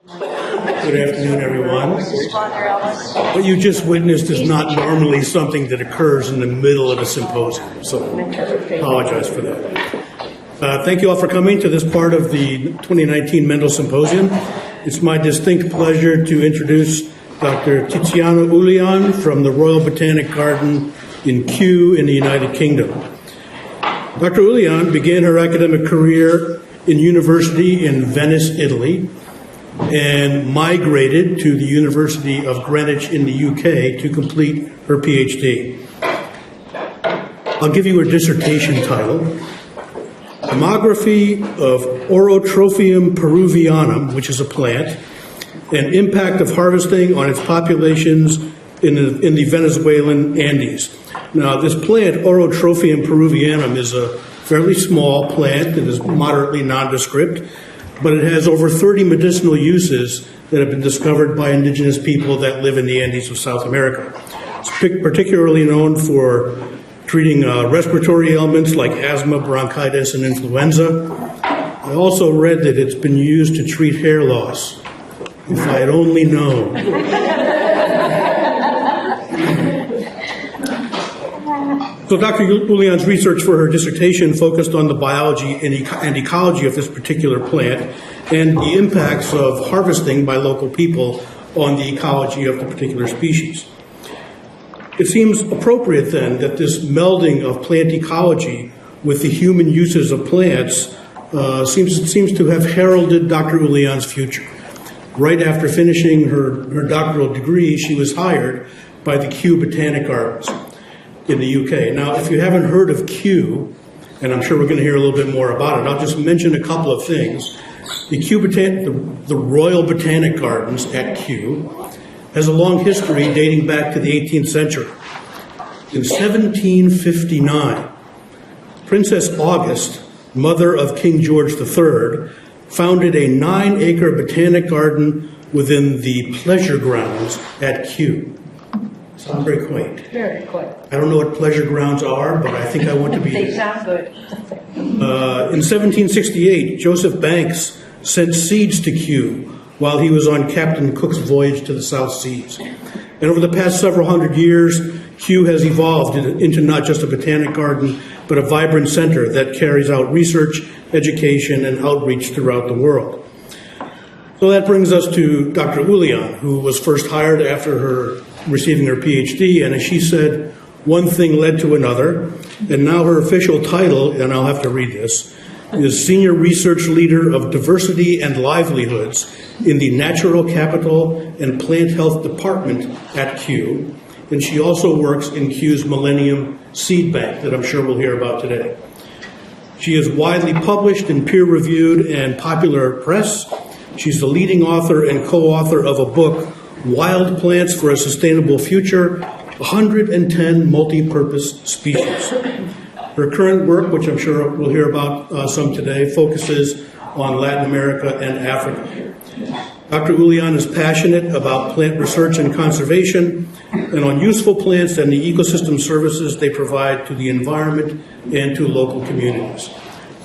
Good afternoon, everyone. What you just witnessed is not normally something that occurs in the middle of a symposium, so I apologize for that. Thank you all for coming to this part of the 2019 Mendel Symposium. It's my distinct pleasure to introduce Dr. Tiziana Ulian from the Royal Botanic Garden in Kew in the United Kingdom. Dr. Ulian began her academic career in university in Venice, Italy, and migrated to the University of Greenwich in the UK to complete her PhD. I'll give you her dissertation title: Demography of Orotrophium peruvianum, which is a plant, and impact of harvesting on its populations in the Venezuelan Andes. Now, this plant, Orotrophium peruvianum, is a fairly small plant that is moderately nondescript, but it has over 30 medicinal uses that have been discovered by indigenous people that live in the Andes of South America. It's particularly known for treating respiratory ailments like asthma, bronchitis, and influenza. I also read that it's been used to treat hair loss. If I had only known. So Dr. Ulian's research for her dissertation focused on the biology and ecology of this particular plant and the impacts of harvesting by local people on the ecology of the particular species. It seems appropriate then that this melding of plant ecology with the human uses of plants seems to have heralded Dr. Ulian's future. Right after finishing her doctoral degree, she was hired by the Kew Botanic Gardens in the UK. Now, if you haven't heard of Kew, and I'm sure we're going to hear a little bit more about it, I'll just mention a couple of things. The Royal Botanic Gardens at Kew has a long history dating back to the 18th century. In 1759, Princess August, mother of King George III, founded a 9-acre botanic garden within the pleasure grounds at Kew. Sounds very quaint. Very quaint. I don't know what pleasure grounds are, but I think I want to be They there. sound good. In 1768, Joseph Banks sent seeds to Kew while he was on Captain Cook's voyage to the South Seas. And over the past several hundred years, Kew has evolved into not just a botanic garden, but a vibrant center that carries out research, education, and outreach throughout the world. So that brings us to Dr. Ulian, who was first hired after her receiving her PhD, and as she said, one thing led to another, and now her official title, and I'll have to read this, is Senior Research Leader of Diversity and Livelihoods in the Natural Capital and Plant Health Department at Kew, and she also works in Kew's Millennium Seed Bank that I'm sure we'll hear about today. She is widely published in peer-reviewed and popular press. She's the leading author and co-author of a book, Wild Plants for a Sustainable Future, 110 Multi-Purpose Species. Her current work, which I'm sure we'll hear about some today, focuses on Latin America and Africa. Dr. Ulian is passionate about plant research and conservation and on useful plants and the ecosystem services they provide to the environment and to local communities.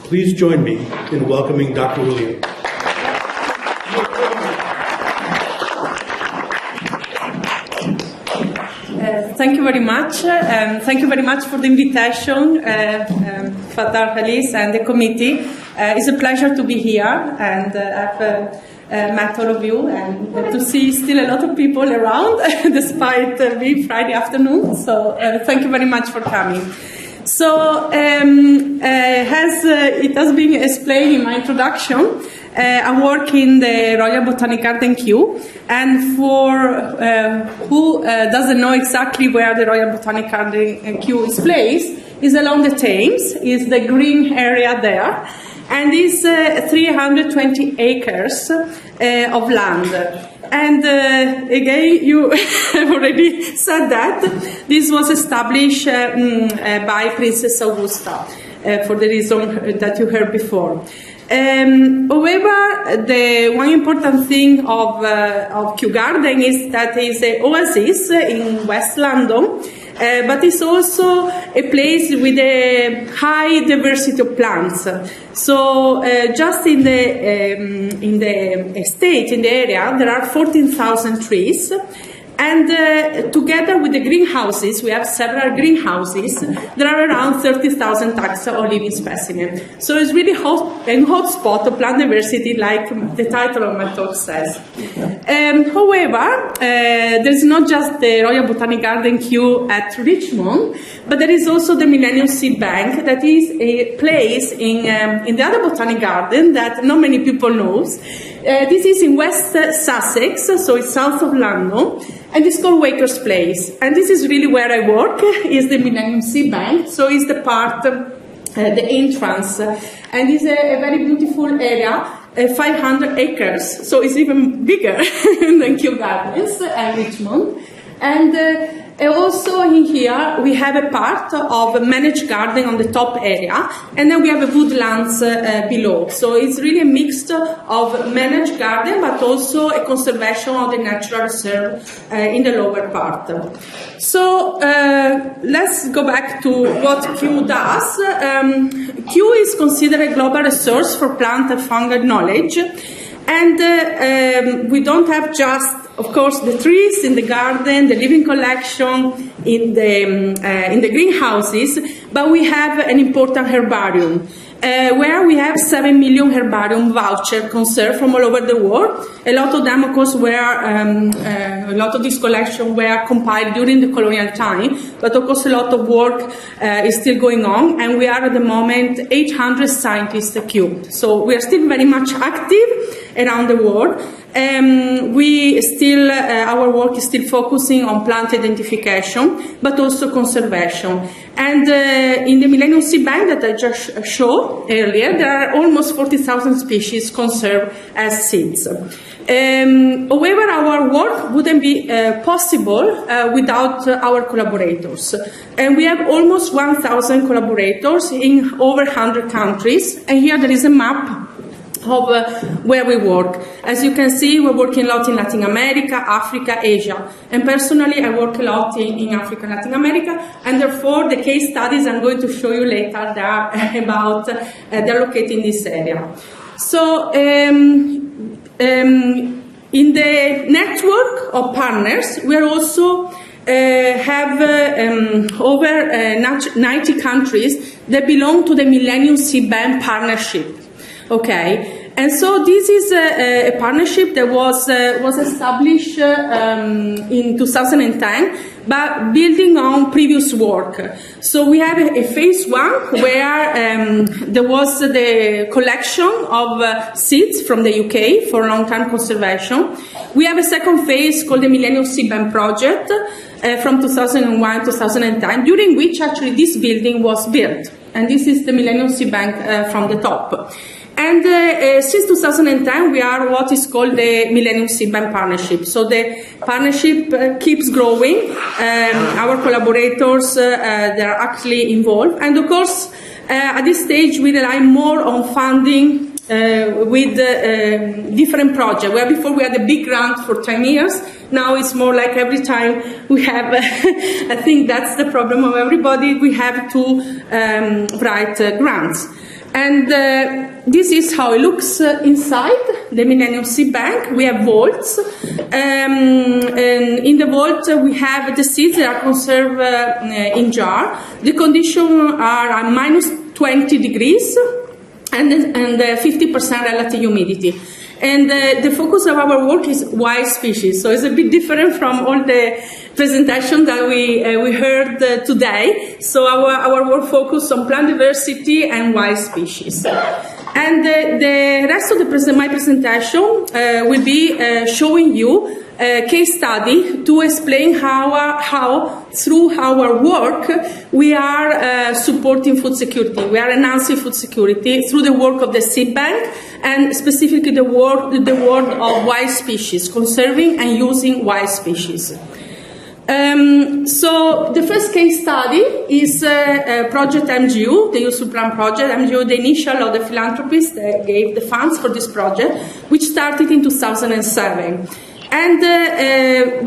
Please join me in welcoming Dr. Ulian. Thank you very much, and thank you very much for the invitation, Father Alice and the committee. It's a pleasure to be here, and I've met all of you, and to see still a lot of people around, despite being Friday afternoon. So thank you very much for coming. So as it has been explained in my introduction, I work in the Royal Botanic Garden Kew, and for who doesn't know exactly where the Royal Botanic Garden Kew is placed, is along the Thames, is the green area there, and is 320 acres of land. And again, you have already said that this was established by Princess Augusta for the reason that you heard before. However, the one important thing of Kew Garden is that it's an oasis in West London, but it's also a place with a high diversity of plants. So just in the estate, in the area, there are 14,000 trees. And together with the greenhouses, we have several greenhouses, there are around 30,000 taxa or living specimens. So it's really a hot spot of plant diversity, like the title of my talk says. However, there's not just the Royal Botanic Garden Kew at Richmond, but there is also the Millennium Seed Bank, that is a place in the other Botanic Garden that not many people know. This is in West Sussex, so it's south of London, and it's called Wakers Place. And this is really where I work, is the Millennium Seed Bank, so it's the part, the entrance, and it's a very beautiful area, 500 acres, so it's even bigger than Kew Gardens and Richmond. And also in here we have a part of a managed garden on the top area, and then we have a woodlands below. So it's really a mix of managed garden, but also a conservation of the natural reserve in the lower part. So let's go back to what Kew does. Kew is considered a global resource for plant and fungal knowledge, and we don't have just, of course, the trees in the garden, the living collection in the greenhouses, but we have an important herbarium, where we have 7 million herbarium vouchers conserved from all over the world. A lot of them, of course, a lot of this collection were compiled during the colonial time, but of course a lot of work is still going on, and we are at the moment 800 scientists at Kew. So we are still very much active around the world. We still, our work is still focusing on plant identification, but also conservation. And in the Millennium Seed Bank that I just showed earlier, there are almost 40,000 species conserved as seeds. However, our work wouldn't be possible without our collaborators. And we have almost 1,000 collaborators in over 100 countries. And here there is a map of where we work. As you can see, we're working a lot in Latin America, Africa, Asia. And personally, I work a lot in Africa and Latin America, and therefore the case studies I'm going to show you later, they are about, they're located in this area. So, in the network of partners, we are also have over 90 countries that belong to the Millennium Seed Bank Partnership. Okay, and so this is a partnership that was established in 2010, but building on previous work. So we have a phase one where there was the collection of seeds from the UK for long-term conservation. We have a second phase called the Millennium Seed Bank Project from 2001 to 2010, during which actually this building was built. And this is the Millennium Seed Bank from the top. And since 2010, we are what is called the Millennium Seed Bank Partnership. So the partnership keeps growing. Our collaborators, they are actually involved. And of course, at this stage, we rely more on funding with different projects. Where before we had a big grant for 10 years, now it's more like every time we have, I think that's the problem of everybody, we have to write grants. And this is how it looks inside the Millennium Seed Bank. We have vaults. And in the vault, we have the seeds that are conserved in jar. The conditions are at minus 20 degrees and 50% relative humidity. And the focus of our work is wild species. So it's a bit different from all the presentation that we heard today. So our work focuses on plant diversity and wild species. And the rest of my presentation will be showing you a case study to explain how through our work we are supporting food security. We are enhancing food security through the work of the seed bank, and specifically the work of wild species, conserving and using wild species. So the first case study is Project MGU, the Useful Plant Project. MGU, the initial of the philanthropists that gave the funds for this project, which started in 2007. And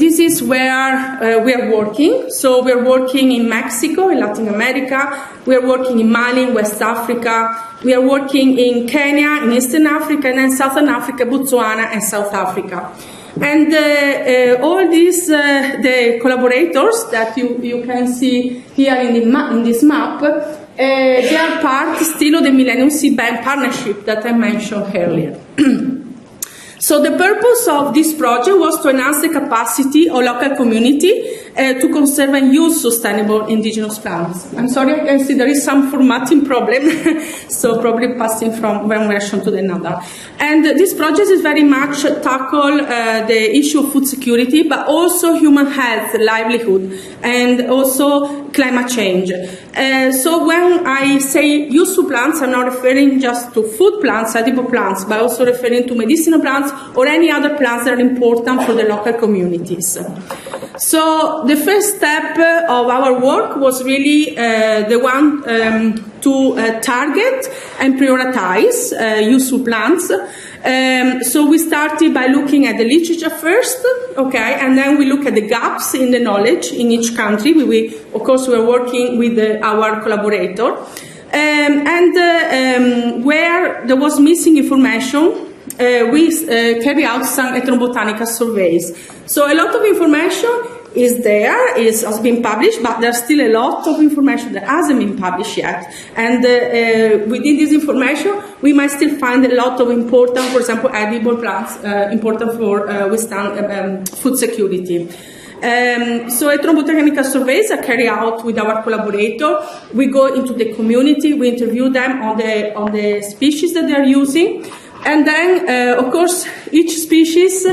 this is where we are working. So we are working in Mexico, in Latin America. We are working in Mali, in West Africa. We are working in Kenya, in Eastern Africa, and then Southern Africa, Botswana, and South Africa. And all these, the collaborators that you can see here in this map, they are part still of the Millennium Seed Bank partnership that I mentioned earlier. So the purpose of this project was to enhance the capacity of local community to conserve and use sustainable indigenous plants. I'm sorry, I can see there is some formatting problem, so probably passing from one version to another. And this project is very much tackle the issue of food security, but also human health, livelihood, and also climate change. So when I say useful plants, I'm not referring just to food plants, edible plants, but also referring to medicinal plants or any other plants that are important for the local communities. So the first step of our work was really the one to target and prioritize useful plants. So we started by looking at the literature first, okay, and then we look at the gaps in the knowledge in each country. Of course, we are working with our collaborator. Where there was missing information, we carry out some ethnobotanical surveys. So a lot of information is there, has been published, but there's still a lot of information that hasn't been published yet. And within this information, we might still find a lot of important, for example, edible plants, important for withstand food security. So ethnobotanical surveys are carried out with our collaborator. We go into the community, we interview them on the species that they are using. And then, of course, each species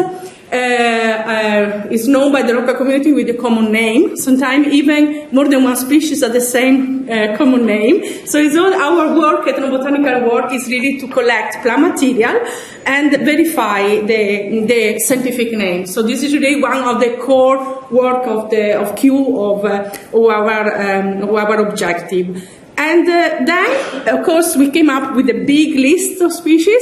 is known by the local community with a common name. Sometimes even more than one species are the same common name. So it's all our work, ethnobotanical work, is really to collect plant material and verify the scientific name. So this is really one of the core work of Q of our objective. And then, of course, we came up with a big list of species,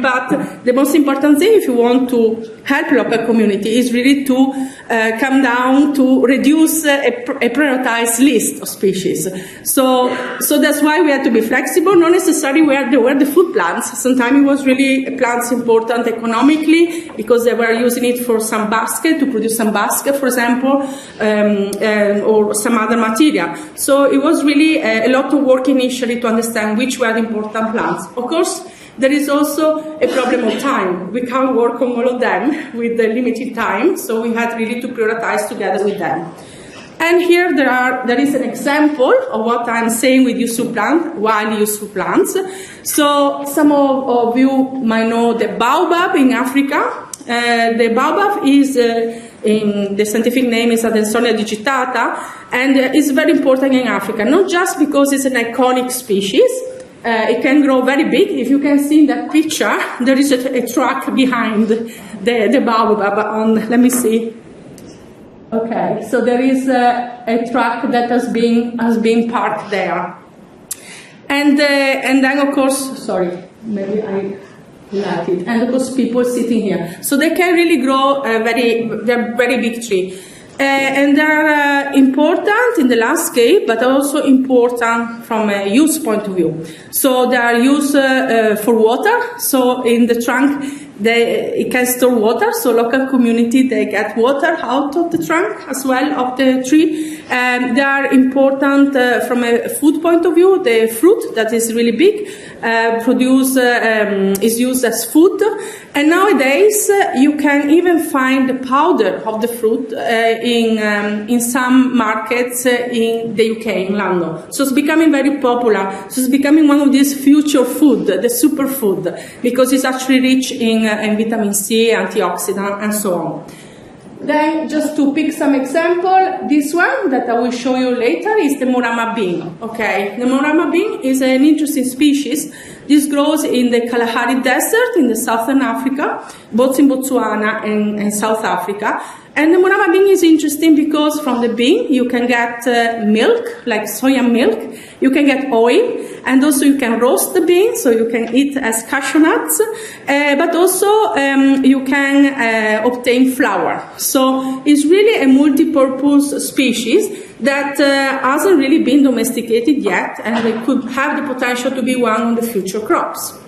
but the most important thing, if you want to help local community, is really to come down to reduce a prioritized list of species. So that's why we had to be flexible, not necessarily where there were the food plants. Sometimes it was really plants important economically because they were using it for some basket, to produce some basket, for example, or some other material. So it was really a lot of work initially to understand which were the important plants. Of course, there is also a problem of time. We can't work on all of them with the limited time, so we had really to prioritize together with them. And here there is an example of what I'm saying with useful plants, wild useful plants. So some of you might know the baobab in Africa. The baobab is in the scientific name is Adansonia digitata, and is very important in Africa, not just because it's an iconic species. It can grow very big. If you can see in that picture, there is a truck behind the baobab. Let me see. Okay, so there is a truck that has been parked there, and then of course, sorry, maybe I. Like it. And of course people sitting here. So they can really grow they're very big tree. And they're important in the landscape, but also important from a use point of view. So they are used for water. So in the trunk, it can store water. So local community, they get water out of the trunk as well of the tree. They are important from a food point of view. The fruit that is really big is used as food. And nowadays you can even find the powder of the fruit in some markets in the UK, in London. So it's becoming very popular. So it's becoming one of these future food, the superfood, because it's actually rich in vitamin C, antioxidant, and so on. Then, just to pick some example, this one that I will show you later is the Morama bean. Okay, the Morama bean is an interesting species. This grows in the Kalahari Desert in the southern Africa, both in Botswana and South Africa. And the Morava bean is interesting because from the bean you can get milk, like soya milk, you can get oil, and also you can roast the bean, so you can eat as cashew nuts, but also you can obtain flour. So it's really a multi-purpose species that hasn't really been domesticated yet, and it could have the potential to be one of the future crops.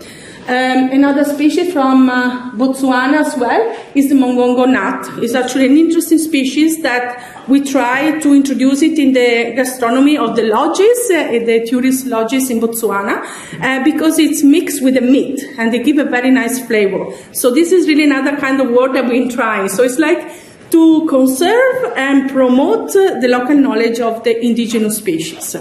Another species from Botswana as well is the mongongo nut. It's actually an interesting species that we try to introduce it in the gastronomy of the lodges, the tourist lodges in Botswana, because it's mixed with the meat and they give a very nice flavor. So this is really another kind of work that we've been trying. So it's like to conserve and promote the local knowledge of the indigenous species.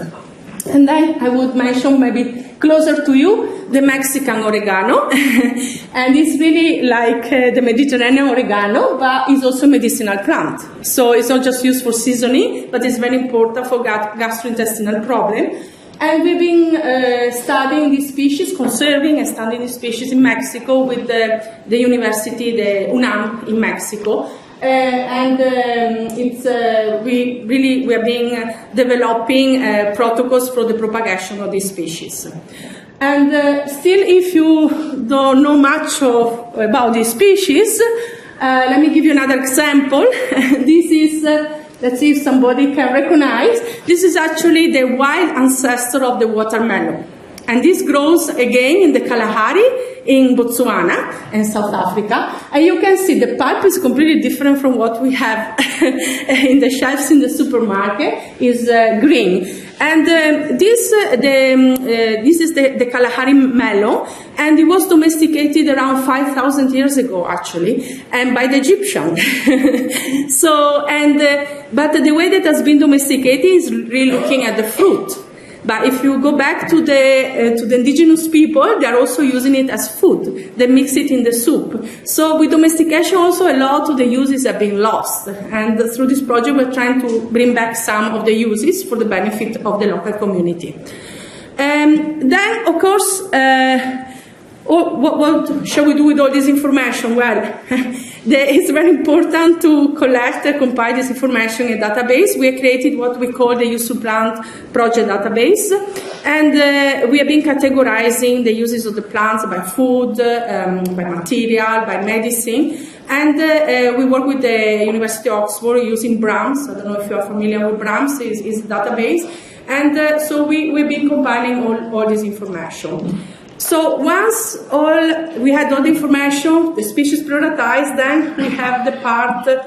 And then I would mention maybe closer to you, the Mexican oregano. And it's really like the Mediterranean oregano, but it's also a medicinal plant. So it's not just used for seasoning, but it's very important for gastrointestinal problem. And we've been studying this species, conserving and studying this species in Mexico with the university, the UNAM in Mexico. We are being developing protocols for the propagation of this species. And still, if you don't know much about this species, let me give you another example. This is, let's see if somebody can recognize, this is actually the wild ancestor of the watermelon. And this grows again in the Kalahari in Botswana and South Africa. And you can see the pulp is completely different from what we have in the shelves in the supermarket. Is green. And this is the Kalahari melon, and it was domesticated around 5,000 years ago, actually, and by the Egyptians. But the way that has been domesticated is really looking at the fruit. But if you go back to the indigenous people, they are also using it as food. They mix it in the soup. So with domestication, also a lot of the uses have been lost. And through this project, we're trying to bring back some of the uses for the benefit of the local community. Then, of course, what shall we do with all this information? Well, it's very important to collect and compile this information in a database. We have created what we call the Use to Plant Project Database, and we have been categorizing the uses of the plants by food, by material, by medicine, and we work with the University of Oxford using BRAMS. I don't know if you are familiar with BRAMS, is a database, and so we've been compiling all this information. So once we had all the information, the species prioritized, then we have the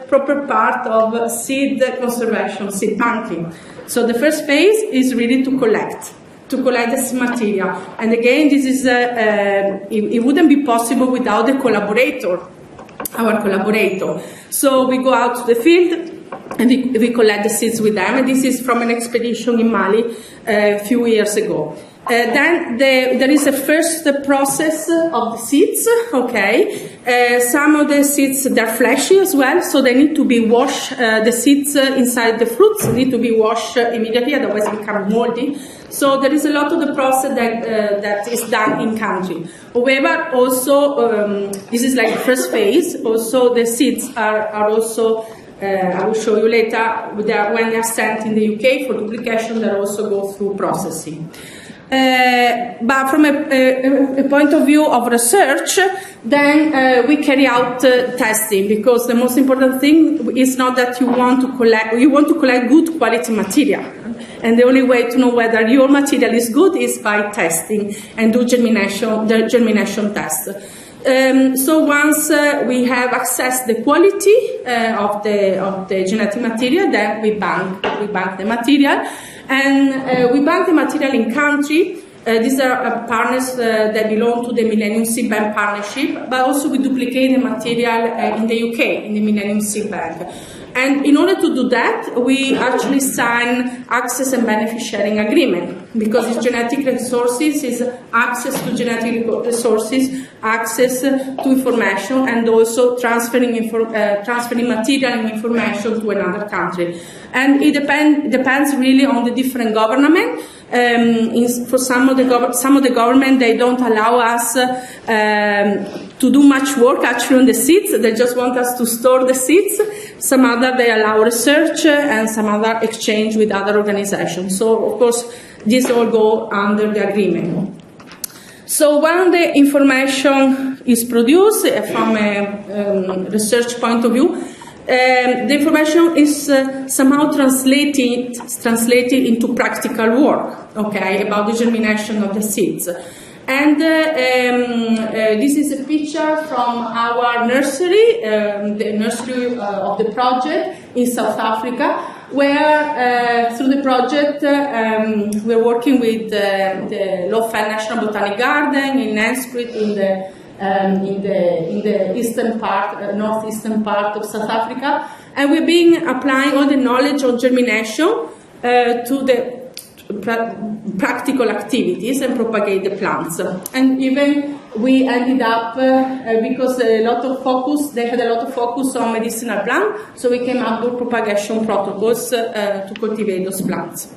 proper part of seed conservation, seed banking. So the first phase is really to collect this material. And again, this is it wouldn't be possible without the our collaborator. So we go out to the field and we collect the seeds with them. And this is from an expedition in Mali a few years ago. Then there is a first process of the seeds, okay. Some of the seeds, they're fleshy as well, so they need to be washed. The seeds inside the fruits need to be washed immediately, otherwise they become moldy. So there is a lot of the process that is done in country. However, also, this is like the first phase. Also, the seeds are also, I will show you later, when they are sent in the UK for duplication, they also go through processing. But from a point of view of research, then we carry out testing, because the most important thing is not that you want to collect good quality material, and the only way to know whether your material is good is by testing and do the germination test. So once we have assessed the quality of the genetic material, then we bank the material. And we bank the material in country. These are partners that belong to the Millennium Seed Bank Partnership, but also we duplicate the material in the UK, in the Millennium Seed Bank. And in order to do that, we actually sign access and benefit sharing agreement, because it's genetic resources is access to genetic resources, access to information, and also transferring material and information to another country. And it depends really on the different government. For some of the government, they don't allow us to do much work actually on the seeds. They just want us to store the seeds. Some other, they allow research, and some other exchange with other organizations. So, of course, these all go under the agreement. So when the information is produced from a research point of view, the information is somehow translated into practical work, okay, about the germination of the seeds. And this is a picture from our nursery, the nursery of the project in South Africa, where through the project we're working with the Lowveld National Botanic Garden in Nelspruit in the eastern part, northeastern part of South Africa, and we've been applying all the knowledge on germination to the practical activities and propagate the plants. And even we ended up, because they had a lot of focus on medicinal plants, so we came up with propagation protocols to cultivate those plants.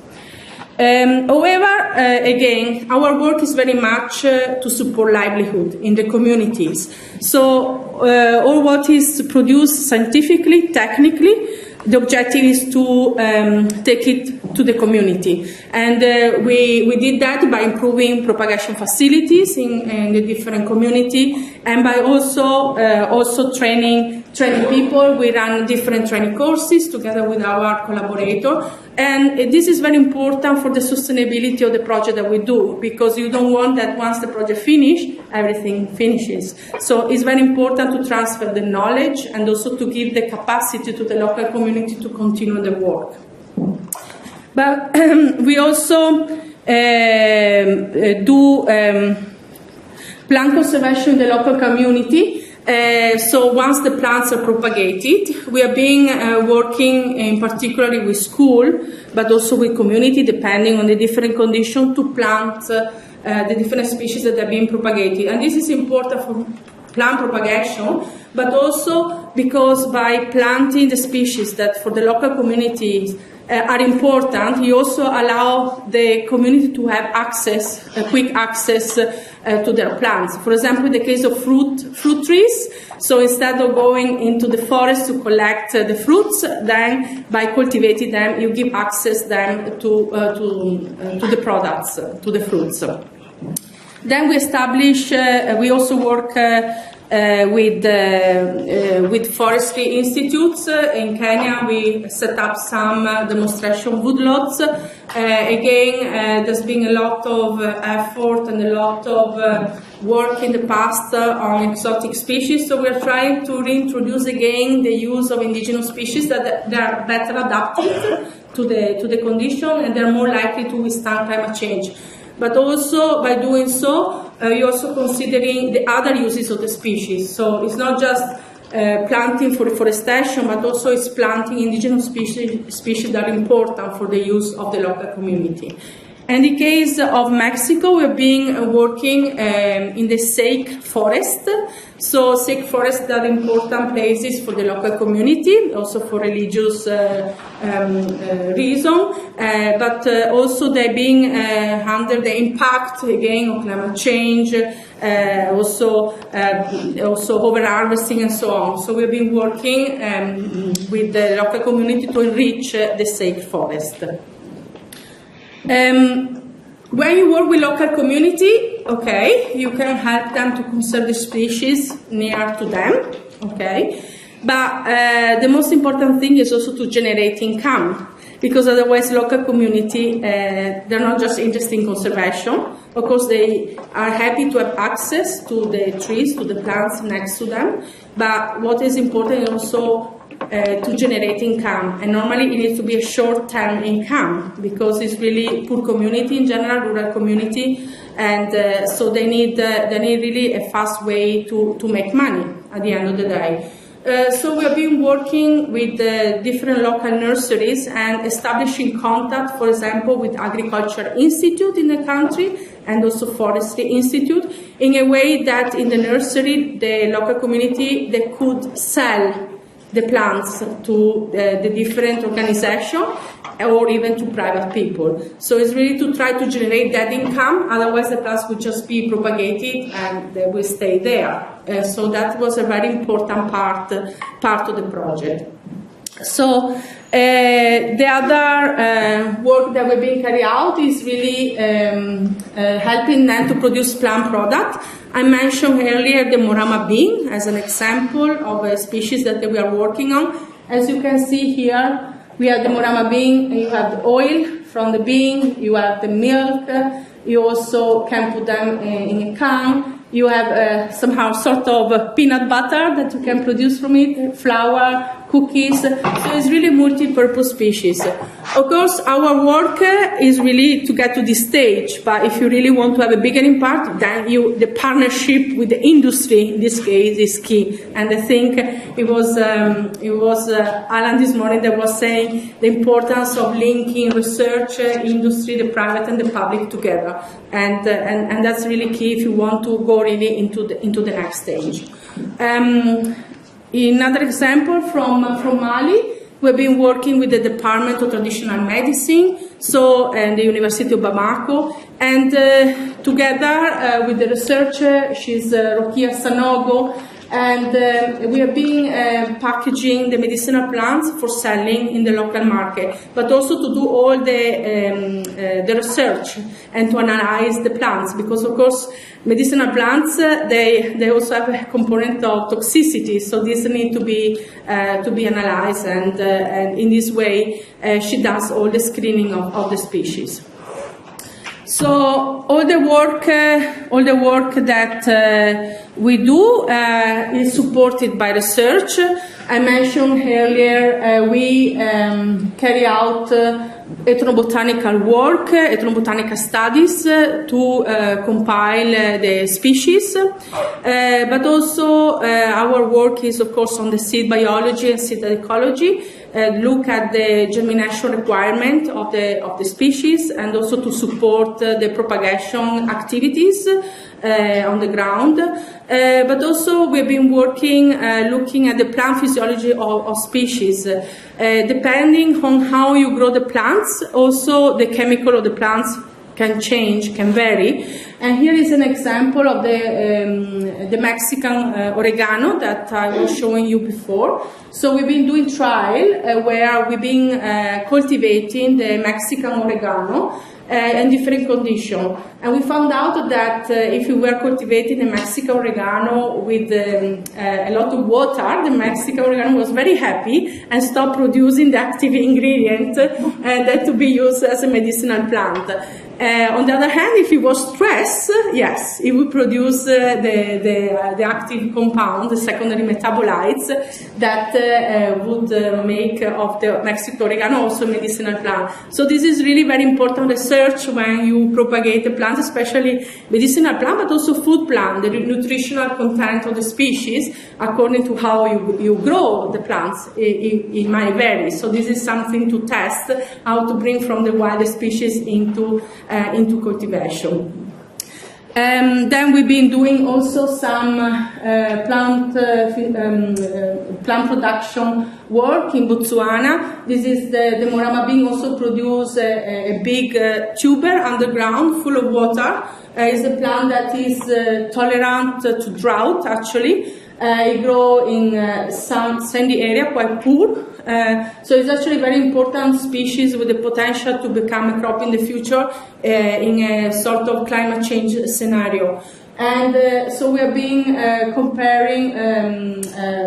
However, again, our work is very much to support livelihood in the communities. So all what is produced scientifically, technically, the objective is to take it to the community. And we did that by improving propagation facilities in the different community, and by also training people. We run different training courses together with our collaborator. And this is very important for the sustainability of the project that we do, because you don't want that once the project finishes, everything finishes. So it's very important to transfer the knowledge and also to give the capacity to the local community to continue the work. But we also do plant conservation in the local community. So once the plants are propagated, we are working in particularly with school, but also with community, depending on the different conditions, to plant the different species that are being propagated. And this is important for plant propagation, but also because by planting the species that for the local communities are important, you also allow the community to have quick access to their plants. For example, in the case of fruit trees, so instead of going into the forest to collect the fruits, then by cultivating them, you give access them to the products, to the fruits. Then we establish, we also work with forestry institutes. In Kenya, we set up some demonstration woodlots. Again, there's been a lot of effort and a lot of work in the past on exotic species, so we're trying to reintroduce again the use of indigenous species that are better adapted to the condition, and they're more likely to withstand climate change. But also, by doing so, you're also considering the other uses of the species. So it's not just planting for deforestation, but also it's planting indigenous species that are important for the use of the local community. In the case of Mexico, we've been working in the sake forest. So sake forests are important places for the local community, also for religious reason, but also they're being under the impact again of climate change, also over-harvesting and so on. So we've been working with the local community to enrich the sake forest. When you work with local community, okay, you can help them to conserve the species near to them, okay, but the most important thing is also to generate income, because otherwise local community, they're not just interested in conservation. Of course, they are happy to have access to the trees, to the plants next to them, but what is important is also to generate income, and normally it needs to be a short-term income, because it's really poor community in general, rural community, and so they need really a fast way to make money at the end of the day. So we have been working with different local nurseries and establishing contact, for example, with Agriculture Institute in the country and also Forestry Institute, in a way that in the nursery, the local community, they could sell the plants to the different organizations or even to private people. So it's really to try to generate that income, otherwise the plants will just be propagated and they will stay there. So that was a very important part of the project. So the other work that we've been carrying out is really helping them to produce plant product. I mentioned earlier the Morama bean as an example of a species that we are working on. As you can see here, we have the Morama bean, and you have the oil from the bean, you have the milk, you also can put them in a can. You have somehow sort of peanut butter that you can produce from it, flour, cookies. So it's really multi-purpose species. Of course, our work is really to get to this stage. But if you really want to have a bigger impact, then the partnership with the industry in this case is key. And I think it was Alan this morning that was saying the importance of linking research, industry, the private and the public together. And that's really key if you want to go really into the next stage. Another example from Mali, we've been working with the Department of Traditional Medicine, and the University of Bamako, and together with the researcher, she's Rokia Sanogo, and we have been packaging the medicinal plants for selling in the local market, but also to do all the research and to analyze the plants, because of course medicinal plants they also have a component of toxicity, so these need to be analyzed, and in this way she does all the screening of the species. So all the work that we do is supported by research. I mentioned earlier we carry out ethnobotanical work, ethnobotanical studies to compile the species, but also our work is of course on the seed biology and seed ecology. Look at the germination requirement of the species, and also to support the propagation activities on the ground. But also we've been working, looking at the plant physiology of species. Depending on how you grow the plants, also the chemical of the plants can change, can vary. And here is an example of the Mexican oregano that I was showing you before. So we've been doing trial where we've been cultivating the Mexican oregano in different conditions. And we found out that if we were cultivating the Mexican oregano with a lot of water, the Mexican oregano was very happy and stopped producing the active ingredient that to be used as a medicinal plant. On the other hand, if it was stressed, yes, it would produce the active compound, the secondary metabolites that would make of the Mexican oregano also a medicinal plant. So this is really very important research when you propagate the plant, especially medicinal plant, but also food plant. The nutritional content of the species, according to how you grow the plants, it might vary. So this is something to test, how to bring from the wild species into cultivation. Then we've been doing also some plant production work in Botswana. This is the Morama bean also produce a big tuber underground full of water. It's a plant that is tolerant to drought actually. It grows in sandy area, quite poor. So it's actually a very important species with the potential to become a crop in the future in a sort of climate change scenario. And so we have been comparing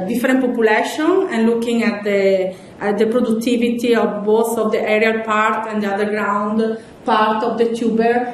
different populations and looking at the productivity of both of the aerial part and the underground part of the tuber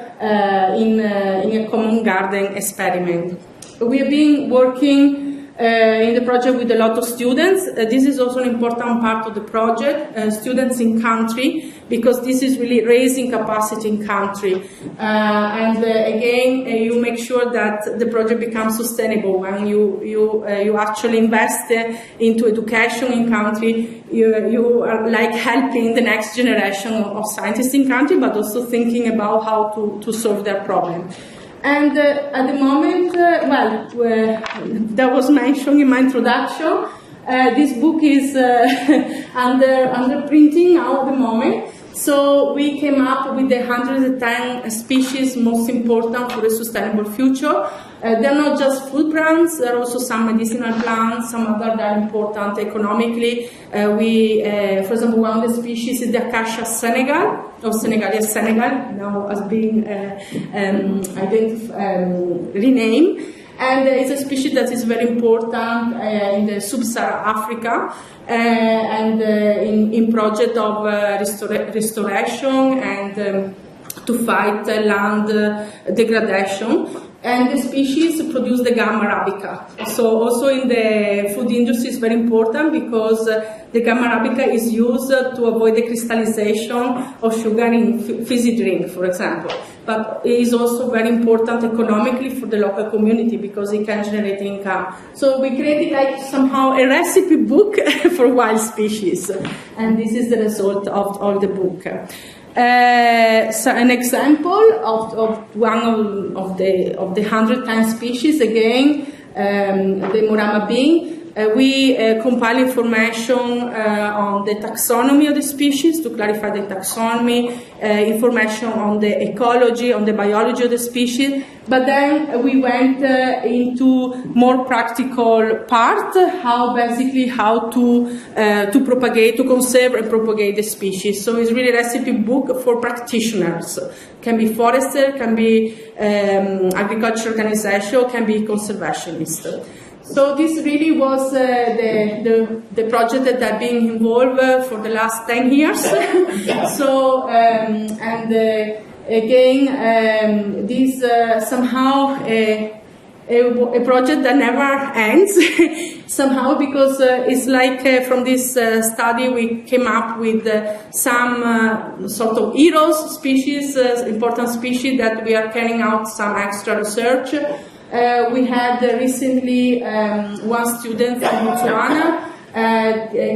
in a common garden experiment. We have been working in the project with a lot of students. This is also an important part of the project, students in country, because this is really raising capacity in country. And again, you make sure that the project becomes sustainable. When you actually invest into education in country, you are like helping the next generation of scientists in country, but also thinking about how to solve their problem. And at the moment, that was mentioned in my introduction, this book is under printing now at the moment. So we came up with the 110 species most important for a sustainable future. They're not just food plants, there are also some medicinal plants, some other that are important economically. For example, one of the species is the Acacia Senegal, or Senegalese Senegal, now has been renamed. And it's a species that is very important in the sub-Saharan Africa and in project of restoration and to fight land degradation. And the species produce the gamma arabica. So also in the food industry is very important because the gamma arabica is used to avoid the crystallization of sugar in fizzy drink, for example. But it is also very important economically for the local community because it can generate income. So we created like somehow a recipe book for wild species. And this is the result of the book. So an example of one of the 110 species, again, the Morama bean. We compile information on the taxonomy of the species to clarify the taxonomy, information on the ecology, on the biology of the species. But then we went into more practical part, how to propagate, to conserve and propagate the species. So it's really a recipe book for practitioners. Can be forester, can be agriculture organization, can be conservationist. So this really was the project that I've been involved for the last 10 years. So, again, this somehow a project that never ends, somehow, because it's like from this study we came up with some sort of heroes species, important species that we are carrying out some extra research. We had recently one student from Tiziana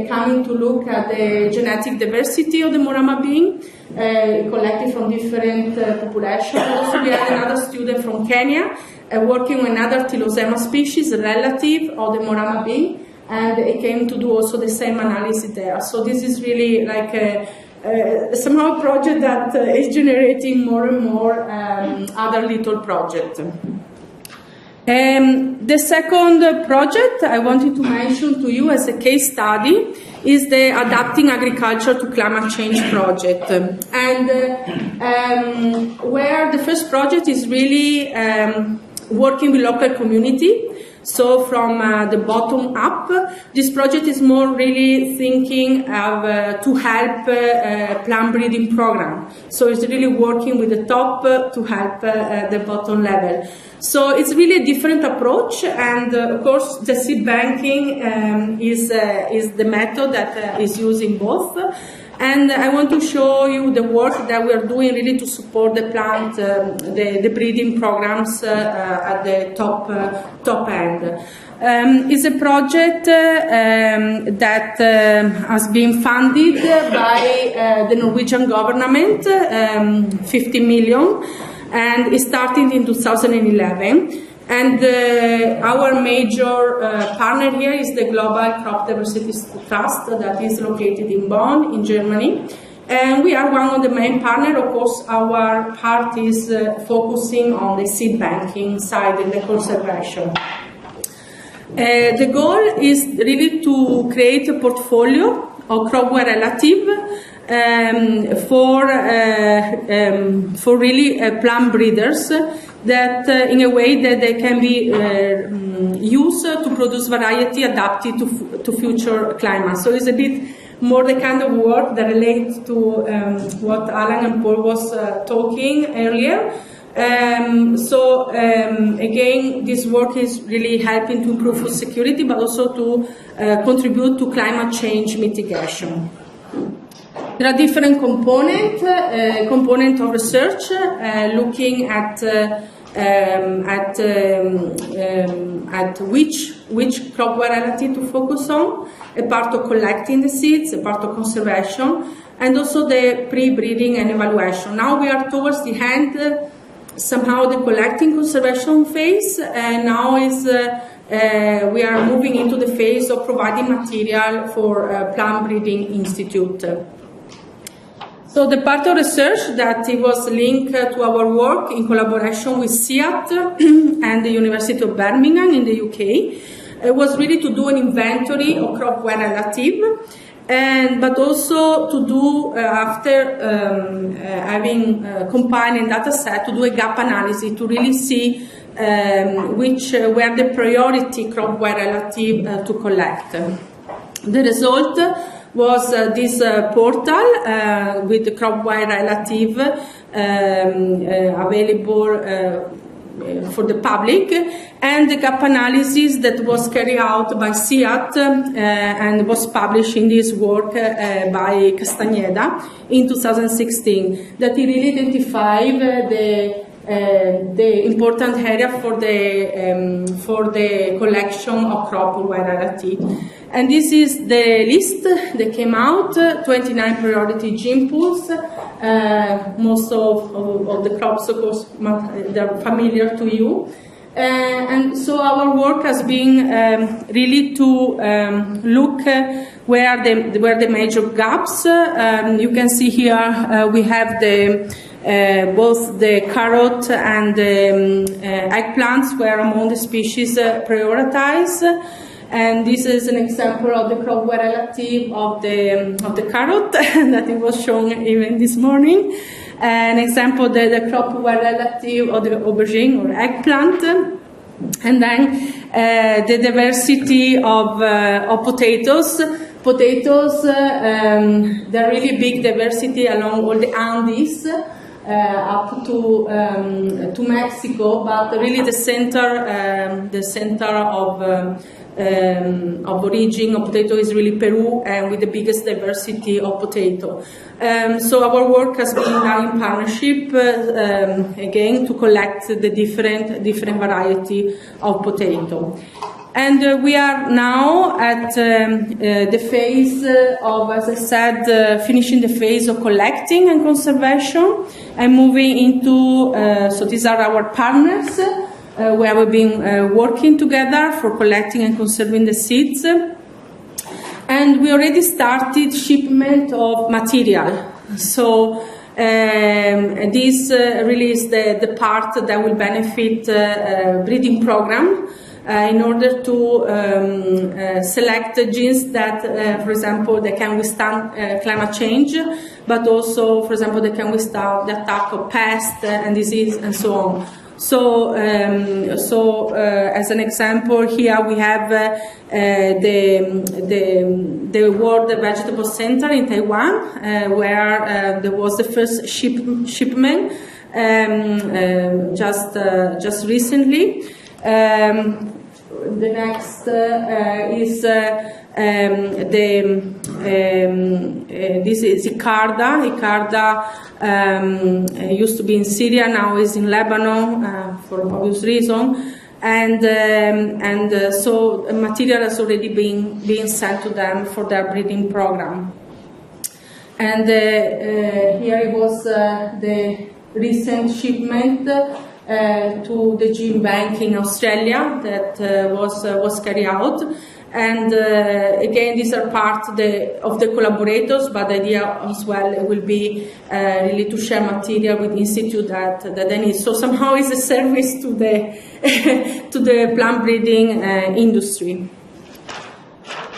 coming to look at the genetic diversity of the Morama bean, collected from different populations. Also, we had another student from Kenya working on another Tilosema species, a relative of the Morama bean, and he came to do also the same analysis there. So this is really like somehow a project that is generating more and more other little projects. The second project I wanted to mention to you as a case study is the Adapting Agriculture to Climate Change project. And where the first project is really working with local community. So from the bottom up, this project is more really thinking of to help plant breeding program. So it's really working with the top to help the bottom level. So it's really a different approach, and of course the seed banking is the method that is using both. And I want to show you the work that we are doing really to support the plant, the breeding programs at the top end. It's a project that has been funded by the Norwegian government, 50 million, and it started in 2011. And our major partner here is the Global Crop Diversity Trust that is located in Bonn, in Germany. And we are one of the main partners. Of course, our part is focusing on the seed banking side and the conservation. The goal is really to create a portfolio of cropware relative for really plant breeders that in a way that they can be used to produce variety adapted to future climate. So it's a bit more the kind of work that relates to what Alan and Paul was talking earlier. Again, this work is really helping to improve food security, but also to contribute to climate change mitigation. There are different components of research looking at which crop variety to focus on, a part of collecting the seeds, a part of conservation, and also the pre-breeding and evaluation. Now we are towards the end, somehow the collecting conservation phase, and now is we are moving into the phase of providing material for Plant Breeding Institute. So the part of research that it was linked to our work in collaboration with SEAT and the University of Birmingham in the UK was really to do an inventory of crop wear relative, but also to do, after having compiled a data set, to do a gap analysis to really see which were the priority crop wear relative to collect. The result was this portal with the crop wear relative available for the public, and the gap analysis that was carried out by SEAT and was published in this work by Castañeda in 2016, that he really identified the important area for the collection of crop wear relative. And this is the list that came out, 29 priority gene pools. Most of the crops, of course, they're familiar to you. And so our work has been really to look where the major gaps. You can see here we have both the carrot and the eggplants were among the species prioritized. And this is an example of the crop wear relative of the carrot that it was shown even this morning. An example of the crop wear relative of the aubergine or eggplant. And then the diversity of potatoes. Potatoes, there are really big diversity along all the Andes. Up to Mexico, but really the center of origin of potato is really Peru, and with the biggest diversity of potato. So our work has been done in partnership again to collect the different variety of potato. And we are now at the phase of, as I said, finishing the phase of collecting and conservation, and moving into, so these are our partners, where we've been working together for collecting and conserving the seeds. And we already started shipment of material. So this really is the part that will benefit breeding program. In order to select genes that, for example, they can withstand climate change, but also, for example, they can withstand the attack of pests and disease and so on. So, as an example, here we have the World Vegetable Center in Taiwan, where there was the first shipment just recently. The next is this is Icarda. Icarda used to be in Syria, now is in Lebanon for obvious reason, and so material has already been sent to them for their breeding program. And here it was the recent shipment to the gene bank in Australia that was carried out. And again, these are part of the collaborators, but the idea as well will be really to share material with institute that they need. So somehow it's a service to the to the plant breeding industry.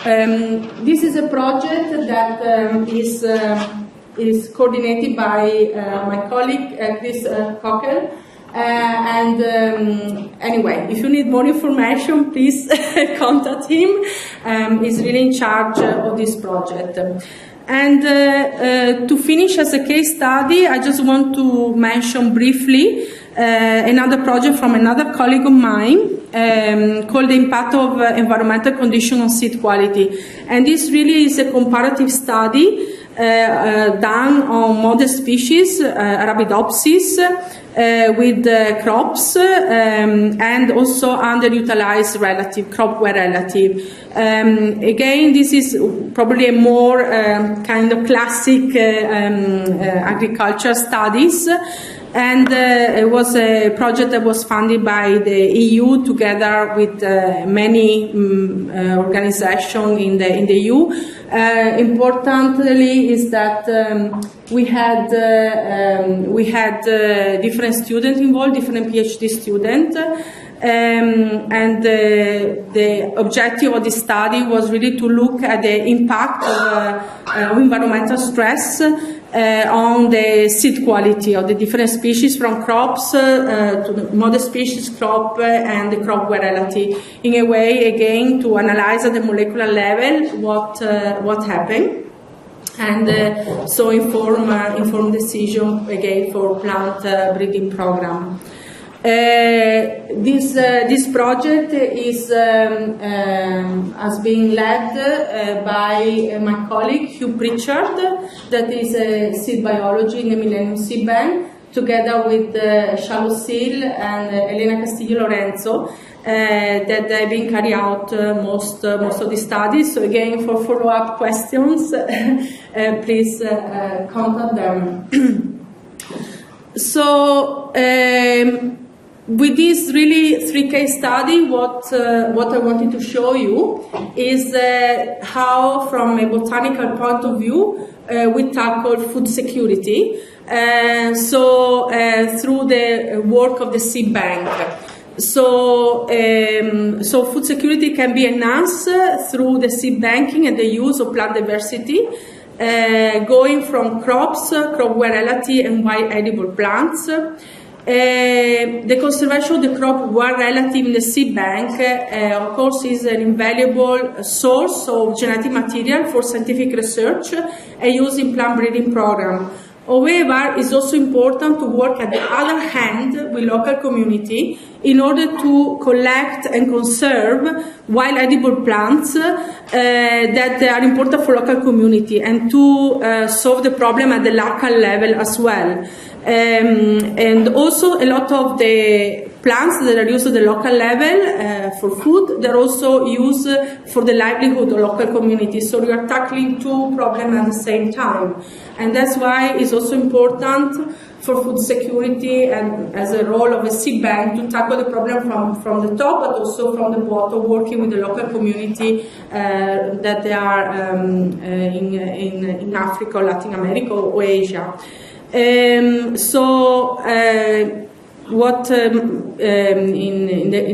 This is a project that is coordinated by my colleague Chris Cocker. Anyway, if you need more information, please contact him. He's really in charge of this project. And to finish as a case study, I just want to mention briefly another project from another colleague of mine called the Impact of Environmental Conditions on Seed Quality. And this really is a comparative study done on model species, Arabidopsis, with crops and also underutilized crop wear relative. Again, this is probably a more kind of classic agriculture studies. And it was a project that was funded by the EU together with many organizations in the EU. Importantly is that we had different students involved, different PhD students. And the objective of this study was really to look at the impact of environmental stress on the seed quality of the different species, from crops to the modest species crop and the crop variety, in a way again to analyze at the molecular level what happened, and so inform decision again for plant breeding program. This project has been led by my colleague Hugh Pritchard, that is a seed biology in the Millennium Seed Bank, together with Shallow Seal and Elena Castillo Lorenzo, that have been carrying out most of the studies. So again, for follow-up questions, please contact them. So. With this really 3 case study, what I wanted to show you is how, from a botanical point of view, we tackle food security. Through the work of the seed bank. So food security can be enhanced through the seed banking and the use of plant diversity, going from crops, crop variety, and wild edible plants. The conservation of the crop wild relative in the seed bank, of course, is an invaluable source of genetic material for scientific research and use in plant breeding program. However, it's also important to work at the other hand with local community in order to collect and conserve wild edible plants that are important for local community, and to solve the problem at the local level as well. And also a lot of the plants that are used at the local level for food, they're also used for the livelihood of local communities. So we are tackling 2 problems at the same time. And that's why it's also important for food security and as a role of a seed bank to tackle the problem from the top, but also from the bottom, working with the local community that they are in Africa, or Latin America, or Asia. What in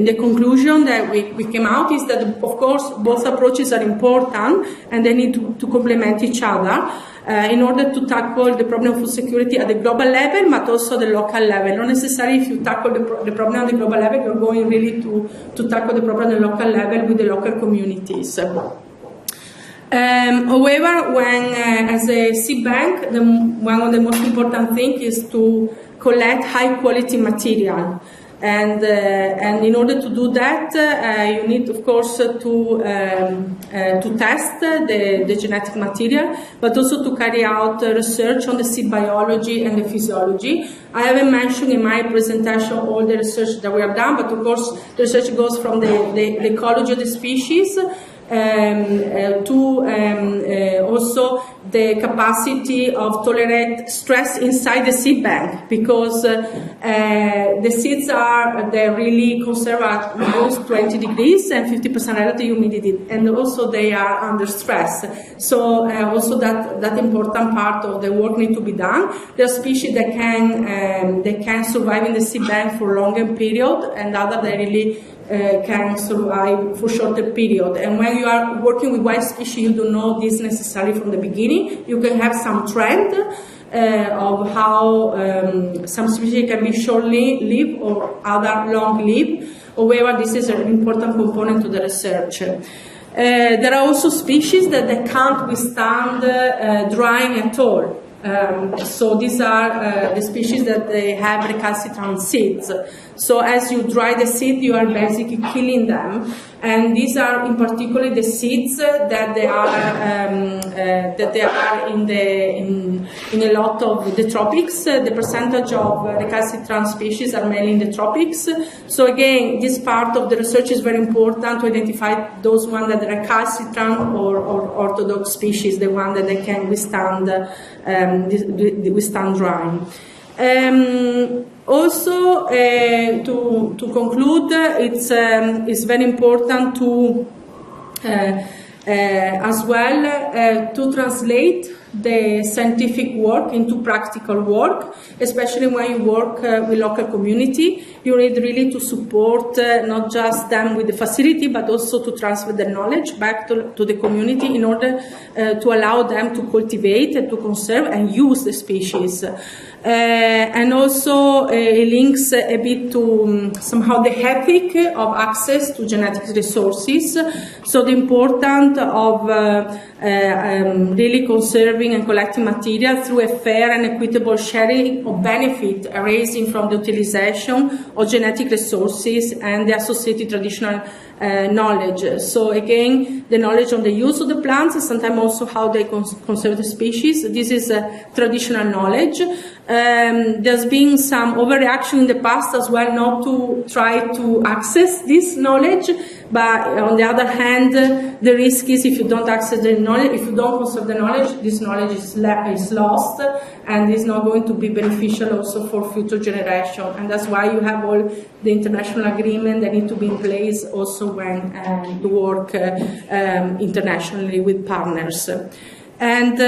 the conclusion that we came out is that, of course, both approaches are important and they need to complement each other in order to tackle the problem of food security at the global level, but also the local level. Not necessarily if you tackle the problem at the global level, you're going really to tackle the problem at the local level with the local communities. However, when as a seed bank, one of the most important things is to collect high quality material, and in order to do that, you need, of course, to test the genetic material, but also to carry out research on the seed biology and the physiology. I haven't mentioned in my presentation all the research that we have done, but of course, the research goes from the ecology of the species. To also the capacity of tolerate stress inside the seed bank, because the seeds they're really conserved at minus 20 degrees and 50% relative humidity, and also they are under stress. So also that important part of the work need to be done. There are species that can survive in the seed bank for longer period, and other that really can survive for shorter period. And when you are working with wild species, you don't know this necessarily from the beginning. You can have some trend of how some species can be shortly lived or other long lived. However, this is an important component to the research. There are also species that they can't withstand drying at all. So these are the species that they have recalcitrant seeds. So as you dry the seed, you are basically killing them. And these are in particular the seeds that they are in a lot of the tropics. The percentage of recalcitrant species are mainly in the tropics. So again, this part of the research is very important to identify those ones that are recalcitrant or orthodox species, the one that they can withstand drying. Also, to conclude, it's very important to as well to translate the scientific work into practical work, especially when you work with local community. You need really to support not just them with the facility, but also to transfer the knowledge back to the community in order to allow them to cultivate, to conserve and use the species. And also links a bit to somehow the ethic of access to genetic resources. So the importance of really conserving and collecting material through a fair and equitable sharing of benefit arising from the utilization of genetic resources and the associated traditional knowledge. So again, the knowledge on the use of the plants, sometimes also how they conserve the species. This is traditional knowledge. There's been some overreaction in the past as well not to try to access this knowledge, but on the other hand, the risk is if you don't access the knowledge, if you don't conserve the knowledge, this knowledge is lost and is not going to be beneficial also for future generation. And that's why you have all the international agreement that need to be in place also when you work internationally with partners. And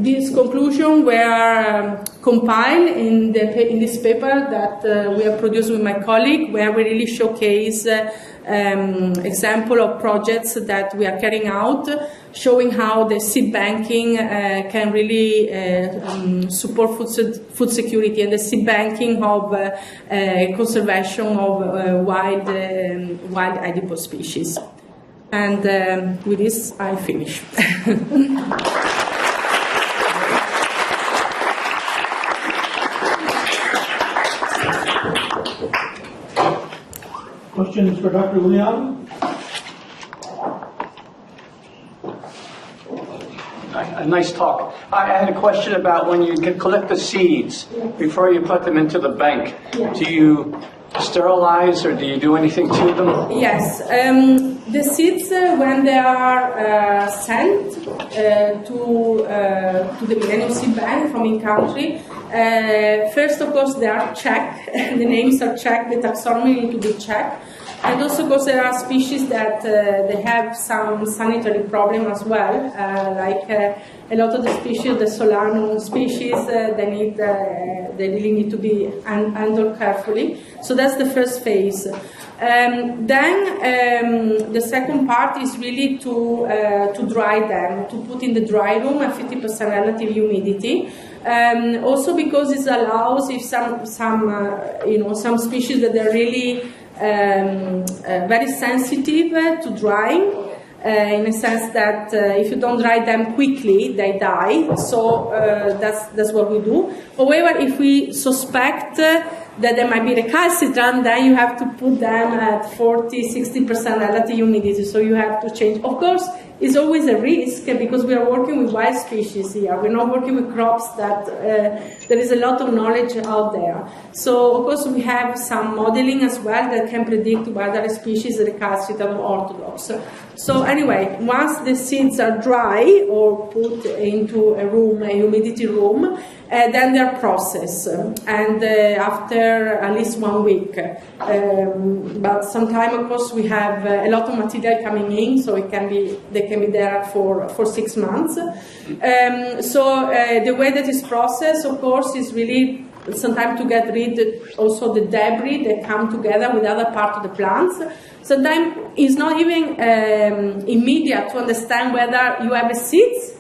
these conclusions were compiled in this paper that we have produced with my colleague, where we really showcase example of projects that we are carrying out, showing how the seed banking can really support food security and the seed banking of conservation of wild edible species. And with this, I finish. Questions for Dr. Ulian? A nice talk. I had a question about when you collect the seeds before you put them into the bank. Do you sterilize or do you do anything to them? Yes. The seeds, when they are sent to the Millennium Seed Bank from in-country, first, of course, they are checked. The names are checked. The taxonomy need to be checked. And also, because there are species that they have some sanitary problem as well, like a lot of the species, the Solano species, they really need to be handled carefully. So that's the first phase. Then the second part is really to dry them, to put in the dry room at 50% relative humidity. Also because it allows if some species that are really very sensitive to drying, in a sense that if you don't dry them quickly, they die. So that's what we do. However, if we suspect that there might be recalcitrant, then you have to put them at 40-60% relative humidity. So you have to change. Of course, it's always a risk because we are working with wild species here. We're not working with crops that there is a lot of knowledge out there. So, of course, we have some modeling as well that can predict whether a species is recalcitrant or orthodox. So anyway, once the seeds are dry or put into a room, a humidity room, then they are processed, and after at least 1 week. But sometimes, of course, we have a lot of material coming in, so they can be there for 6 months. So the way that it's processed, of course, is really sometimes to get rid also the debris that come together with other parts of the plants. Sometimes it's not even immediate to understand whether you have a seeds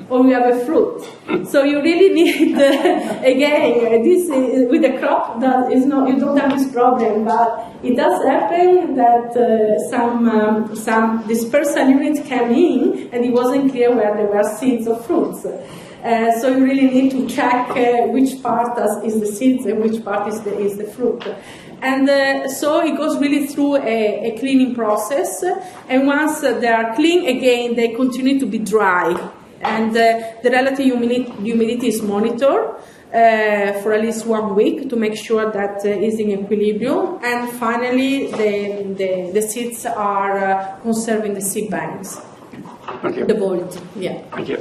or you have a fruit. So you really need, again, this is, with the crop, that is not, you don't have this problem, but it does happen that some dispersal unit came in and it wasn't clear where there were seeds or fruits. So you really need to check which part is the seeds and which part is the fruit. And so it goes really through a cleaning process. And once they are clean, again, they continue to be dry. And the relative humidity is monitored for at least 1 week to make sure that it's in equilibrium. And finally, the seeds are conserved in the seed banks. Thank you. The vault, yeah. Thank you.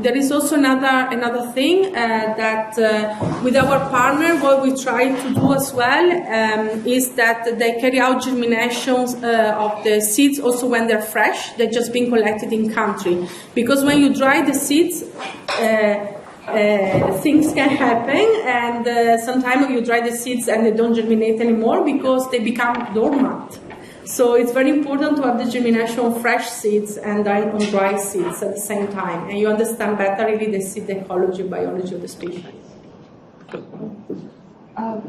there is also another thing that with our partner, what we try to do as well is that they carry out germinations of the seeds also when they're fresh. They're just being collected in country, because when you dry the seeds, things can happen, and sometimes you dry the seeds and they don't germinate anymore because they become dormant. So it's very important to have the germination of fresh seeds and on dry seeds at the same time, and you understand better really the seed ecology, biology of the species.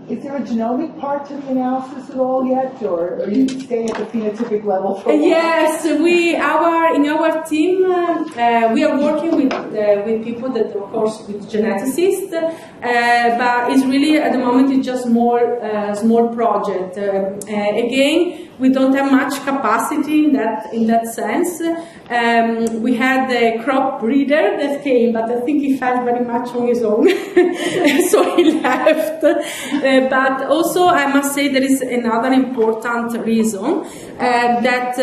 Is there a genomic part to the analysis at all yet, or are you staying at the phenotypic level for a while? Yes, in our team we are working with people that, of course, with geneticists, but it's really at the moment it's just small project. Again, we don't have much capacity in that sense. We had a crop breeder that came, but I think he felt very much on his own, so he left. But also, I must say there is another important reason that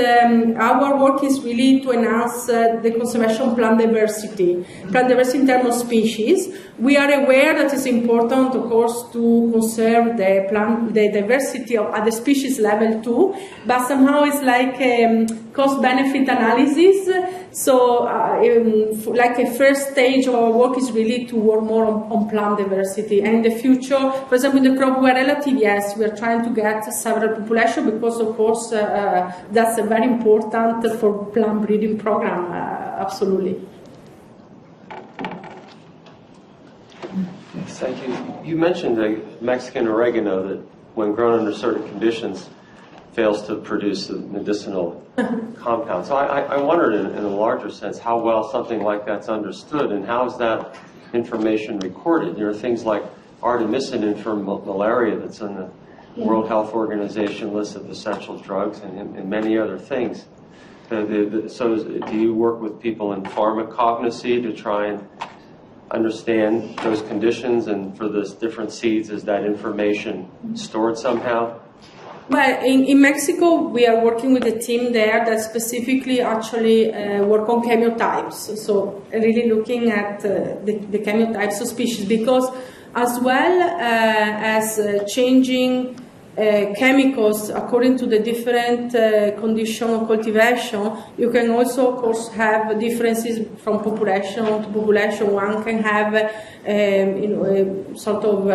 our work is really to enhance the conservation of plant diversity in terms of species. We are aware that it's important, of course, to conserve the diversity at the species level too, but somehow it's like cost-benefit analysis. So, like a first stage of our work is really to work more on plant diversity. And in the future, for example, in the crop ware relative, yes, we are trying to get several populations because, of course, that's very important for plant breeding program. Absolutely. Yes, thank you. You mentioned the Mexican oregano that, when grown under certain conditions, fails to produce the medicinal compound. So I wondered, in a larger sense, how well something like that's understood, and how is that information recorded? There are things like artemisinin for malaria that's on the World Health Organization list of essential drugs, and many other things. So do you work with people in pharmacognosy to try and understand those conditions, and for the different seeds, is that information stored somehow? Well, in Mexico, we are working with a team there that specifically actually work on chemotypes. So really looking at the chemotypes of species, because as well as changing chemicals according to the different condition of cultivation, you can also, of course, have differences from population to population. One can have, sort of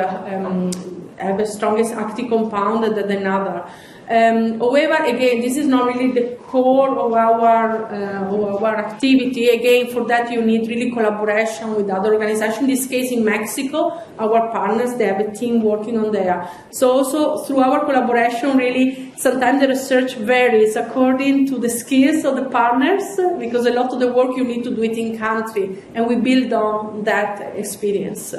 have the strongest active compound than another. However, again, this is not really the core of our activity. Again, for that you need really collaboration with other organizations. In this case, in Mexico, our partners, they have a team working on there. So also through our collaboration, really, sometimes the research varies according to the skills of the partners, because a lot of the work you need to do it in country, and we build on that experience.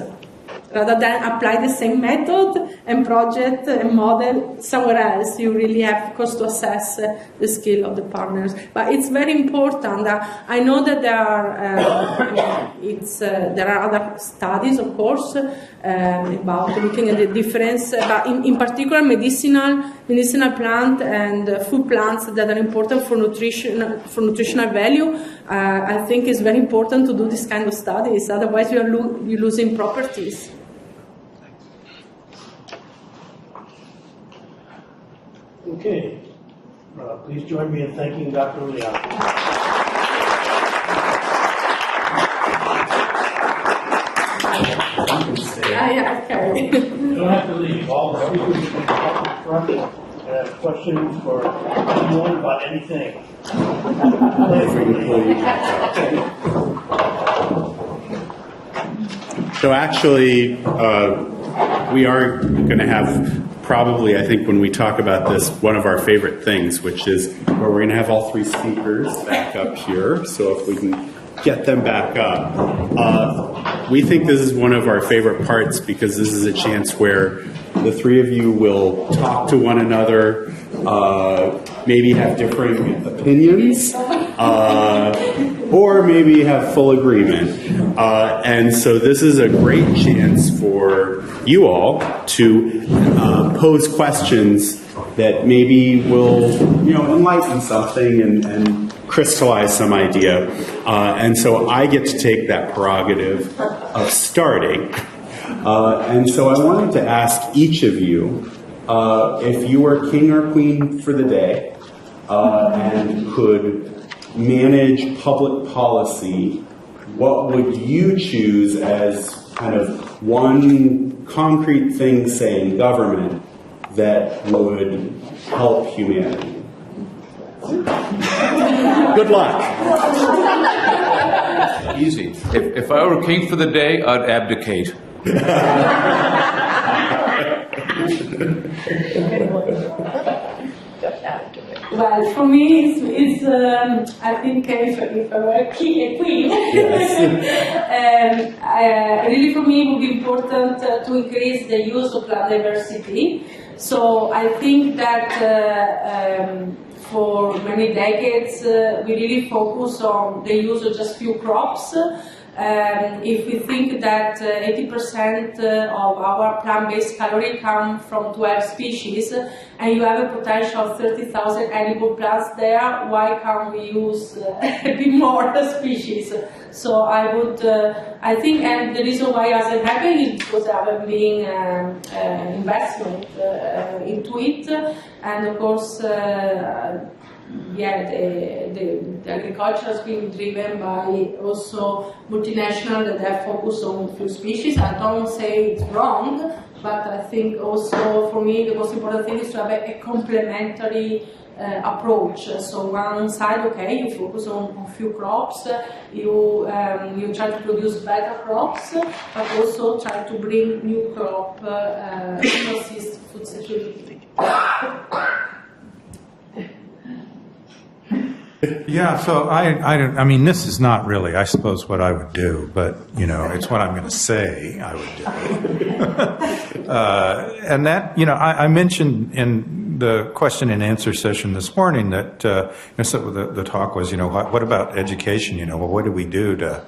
Rather than apply the same method and project and model somewhere else, you really have, of course, to assess the skill of the partners. But it's very important. I know that there are other studies, of course, about looking at the difference. But in particular, medicinal plant and food plants that are important for nutritional value. I think it's very important to do this kind of studies. Otherwise, you're losing properties. Okay. Please join me in thanking Dr. Ulian. Okay. You don't have to leave. All the speakers can come up in front and have questions for anyone about anything. So actually, we are going to have probably, I think, when we talk about this, one of our favorite things, which is where we're going to have all three speakers back up here. So if we can get them back up. We think this is one of our favorite parts because this is a chance where the three of you will talk to one another, maybe have differing opinions, or maybe have full agreement. And so this is a great chance for you all to pose questions that maybe will, enlighten something and crystallize some idea. And so I get to take that prerogative of starting. And so I wanted to ask each of you, if you were king or queen for the day and could manage public policy, what would you choose as kind of one concrete thing, say, in government that would help humanity? Good luck. Easy. If I were king for the day, I'd abdicate. Well, for me, it's I think if I were a queen, really for me it would be important to increase the use of plant diversity. So I think that for many decades we really focus on the use of just few crops. If we think that 80% of our plant-based calories come from 12 species, and you have a potential of 30,000 edible plants there, why can't we use a bit more species? So I would, I think, and the reason why it hasn't happened is because there haven't been investment into it, and of course, the agriculture has been driven by also multinational that have focused on few species. I don't say it's wrong, but I think also for me the most important thing is to have a complementary approach. So one side, okay, you focus on few crops, you try to produce better crops, but also try to bring new crop to assist food security. Yeah, so I mean, this is not really, I suppose, what I would do, but, you know, it's what I'm going to say I would do. And that, you know, I mentioned in the question and answer session this morning that, so the talk was, you know, what about education? You know, well, what do we do to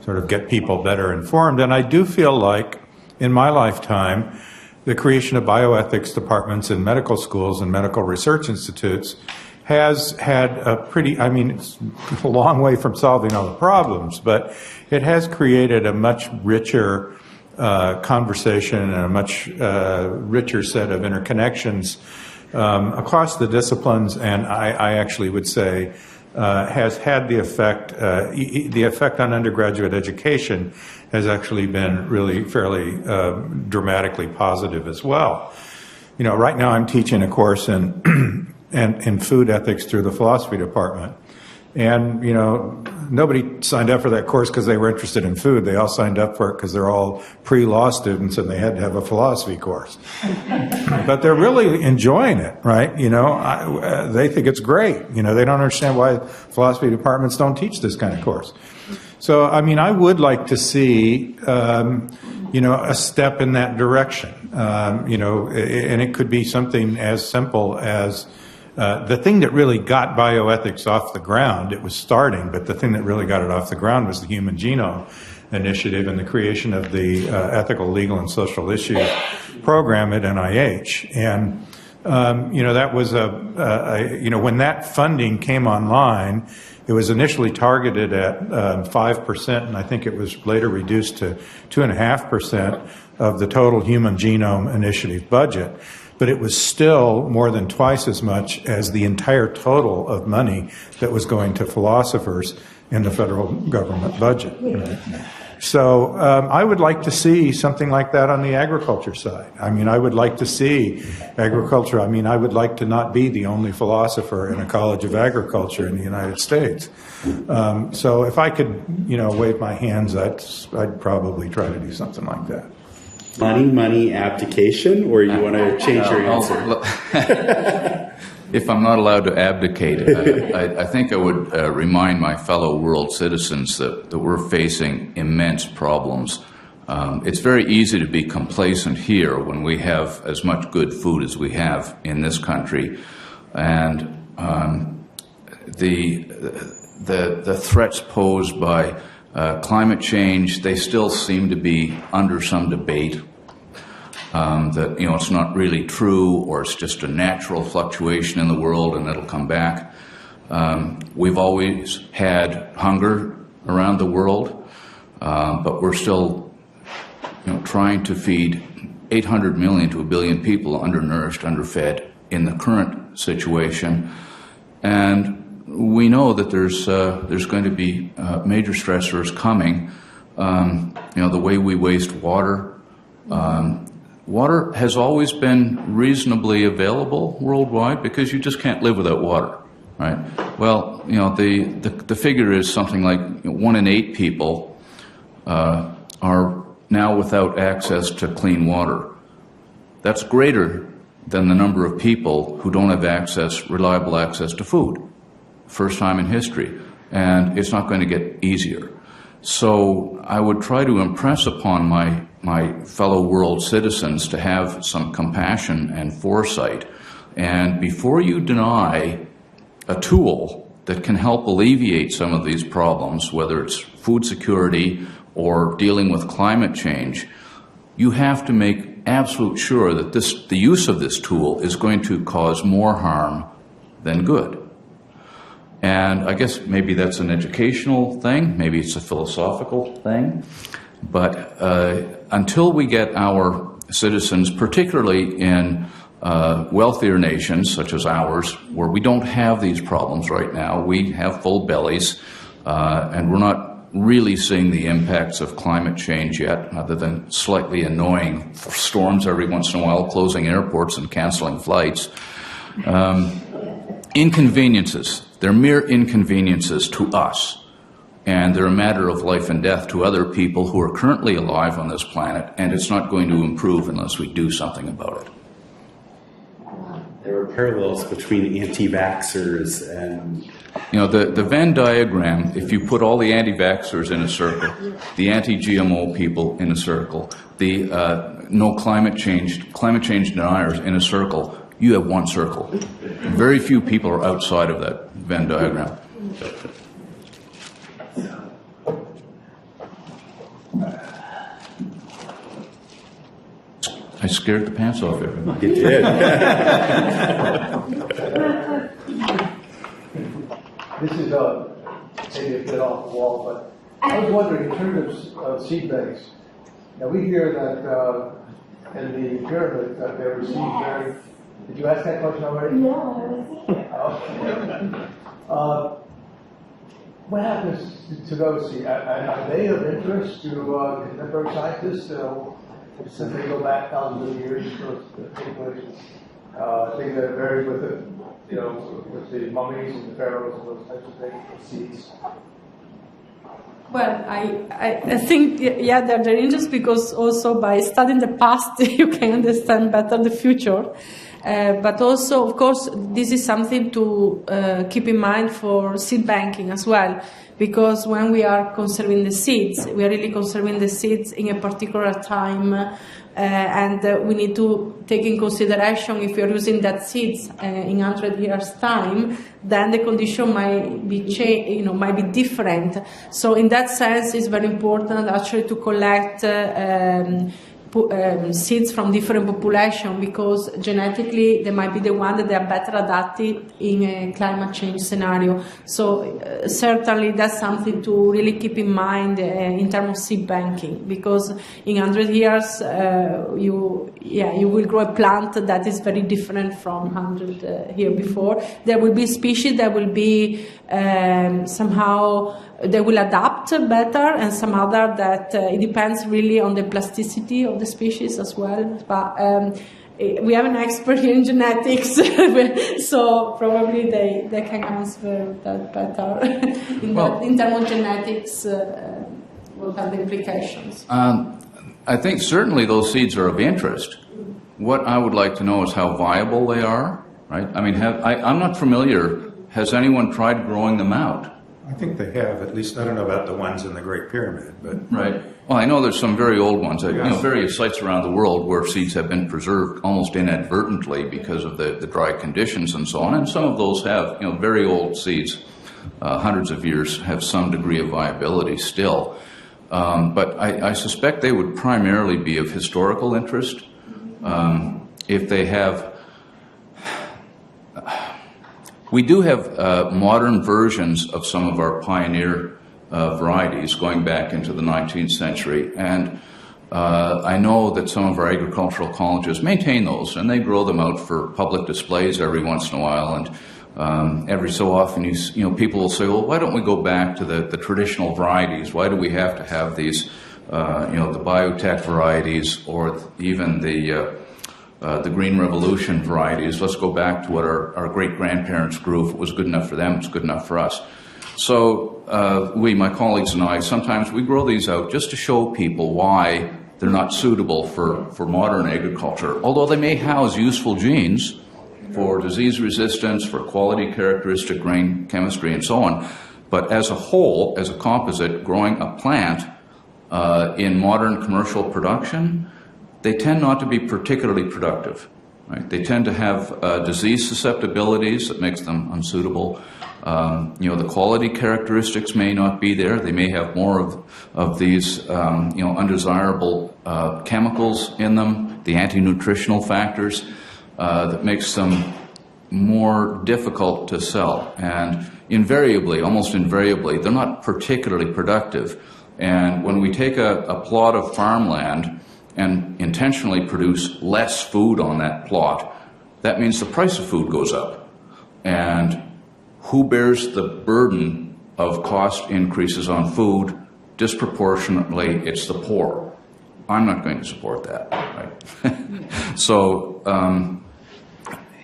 sort of get people better informed? And I do feel like in my lifetime, the creation of bioethics departments in medical schools and medical research institutes has had a pretty, I mean, it's a long way from solving all the problems, but it has created a much richer conversation and a much richer set of interconnections across the disciplines, and I actually would say has had the effect on undergraduate education has actually been really fairly dramatically positive as well. You know, right now I'm teaching a course in food ethics through the philosophy department. And, you know, nobody signed up for that course because they were interested in food. They all signed up for it because they're all pre-law students and they had to have a philosophy course. But they're really enjoying it, right? You know, they think it's great. You know, they don't understand why philosophy departments don't teach this kind of course. So, I mean, I would like to see, you know, a step in that direction. You know, and it could be something as simple as the thing that really got bioethics off the ground, it was starting, but the thing that really got it off the ground was the Human Genome Initiative and the creation of the Ethical, Legal, and Social Issues program at NIH. And, you know, that was you know, when that funding came online, it was initially targeted at 5%, and I think it was later reduced to 2.5% of the total Human Genome Initiative budget. But it was still more than twice as much as the entire total of money that was going to philosophers in the federal government budget. Right? So I would like to see something like that on the agriculture side. I mean, I would like to see agriculture. I mean, I would like to not be the only philosopher in a college of agriculture in the United States. So if I could, you know, wave my hands, I'd probably try to do something like that. Money, abdication, or you want to change your answer? If I'm not allowed to abdicate, I think I would remind my fellow world citizens that we're facing immense problems. It's very easy to be complacent here when we have as much good food as we have in this country, and the threats posed by climate change, they still seem to be under some debate. That, you know, it's not really true, or it's just a natural fluctuation in the world and it'll come back. We've always had hunger around the world, but we're still trying to feed 800 million to a billion people undernourished, underfed in the current situation. And we know that there's going to be major stressors coming. The way we waste water. Water has always been reasonably available worldwide because you just can't live without water, right? Well, the figure is something like 1 in 8 people are now without access to clean water. That's greater than the number of people who don't have reliable access to food. First time in history. And it's not going to get easier. So I would try to impress upon my fellow world citizens to have some compassion and foresight. And before you deny a tool that can help alleviate some of these problems, whether it's food security or dealing with climate change, you have to make absolute sure that the use of this tool is going to cause more harm than good. And I guess maybe that's an educational thing, maybe it's a philosophical thing, but until we get our citizens, particularly in wealthier nations such as ours, where we don't have these problems right now, we have full bellies, and we're not really seeing the impacts of climate change yet, other than slightly annoying storms every once in a while, closing airports and canceling flights. Inconveniences. They're mere inconveniences to us, and they're a matter of life and death to other people who are currently alive on this planet, and it's not going to improve unless we do something about it. There are parallels between anti-vaxxers and... The Venn diagram, if you put all the anti-vaxxers in a circle, the anti-GMO people in a circle, the no climate change deniers in a circle, you have one circle. Very few people are outside of that Venn diagram. I scared the pants off everybody. You did. This is maybe a bit off the wall, but I was wondering in terms of seed banks. Now we hear that in the pyramid that they receive very. Did you ask that question already? What happens to those seeds? Are they of interest to contemporary scientists? Since they go back thousands of years, those things that are buried with with the mummies and the pharaohs and those types of things, seeds. Well, I think, they're interesting because also by studying the past, you can understand better the future. But also, of course, this is something to keep in mind for seed banking as well, because when we are conserving the seeds, we are really conserving the seeds in a particular time, and we need to take in consideration if you're using that seeds in 100 years' time, then the condition might be might be different. So in that sense, it's very important actually to collect seeds from different populations, because genetically they might be the ones that they are better adapted in a climate change scenario. So certainly that's something to really keep in mind in terms of seed banking, because in 100 years you will grow a plant that is very different from 100 years before. There will be species that will be somehow they will adapt better, and some other that it depends really on the plasticity of the species as well. But we have an expert here in genetics, so probably they can answer that better in terms of genetics. What are the implications? I think certainly those seeds are of interest. What I would like to know is how viable they are, right? I mean, I'm not familiar. Has anyone tried growing them out? I think they have. At least I don't know about the ones in the Great Pyramid, but right. Well, I know there's some very old ones. Various sites around the world where seeds have been preserved almost inadvertently because of the dry conditions and so on. And some of those have, very old seeds, hundreds of years, have some degree of viability still. But I suspect they would primarily be of historical interest. If they have, We do have modern versions of some of our pioneer varieties going back into the 19th century, and I know that some of our agricultural colleges maintain those, and they grow them out for public displays every once in a while. And every so often, people will say, "Well, why don't we go back to the traditional varieties? Why do we have to have these, the biotech varieties or even the Green Revolution varieties? Let's go back to what our great grandparents grew. If it was good enough for them, it's good enough for us." So my colleagues and I, sometimes we grow these out just to show people why they're not suitable for modern agriculture, although they may house useful genes for disease resistance, for quality characteristic grain chemistry, and so on. But as a whole, as a composite, growing a plant in modern commercial production, they tend not to be particularly productive. Right? They tend to have disease susceptibilities that makes them unsuitable. The quality characteristics may not be there. They may have more of these, undesirable chemicals in them, the anti-nutritional factors that makes them more difficult to sell. And almost invariably, they're not particularly productive. And when we take a plot of farmland and intentionally produce less food on that plot, that means the price of food goes up. And who bears the burden of cost increases on food? Disproportionately, it's the poor. I'm not going to support that. Right? So,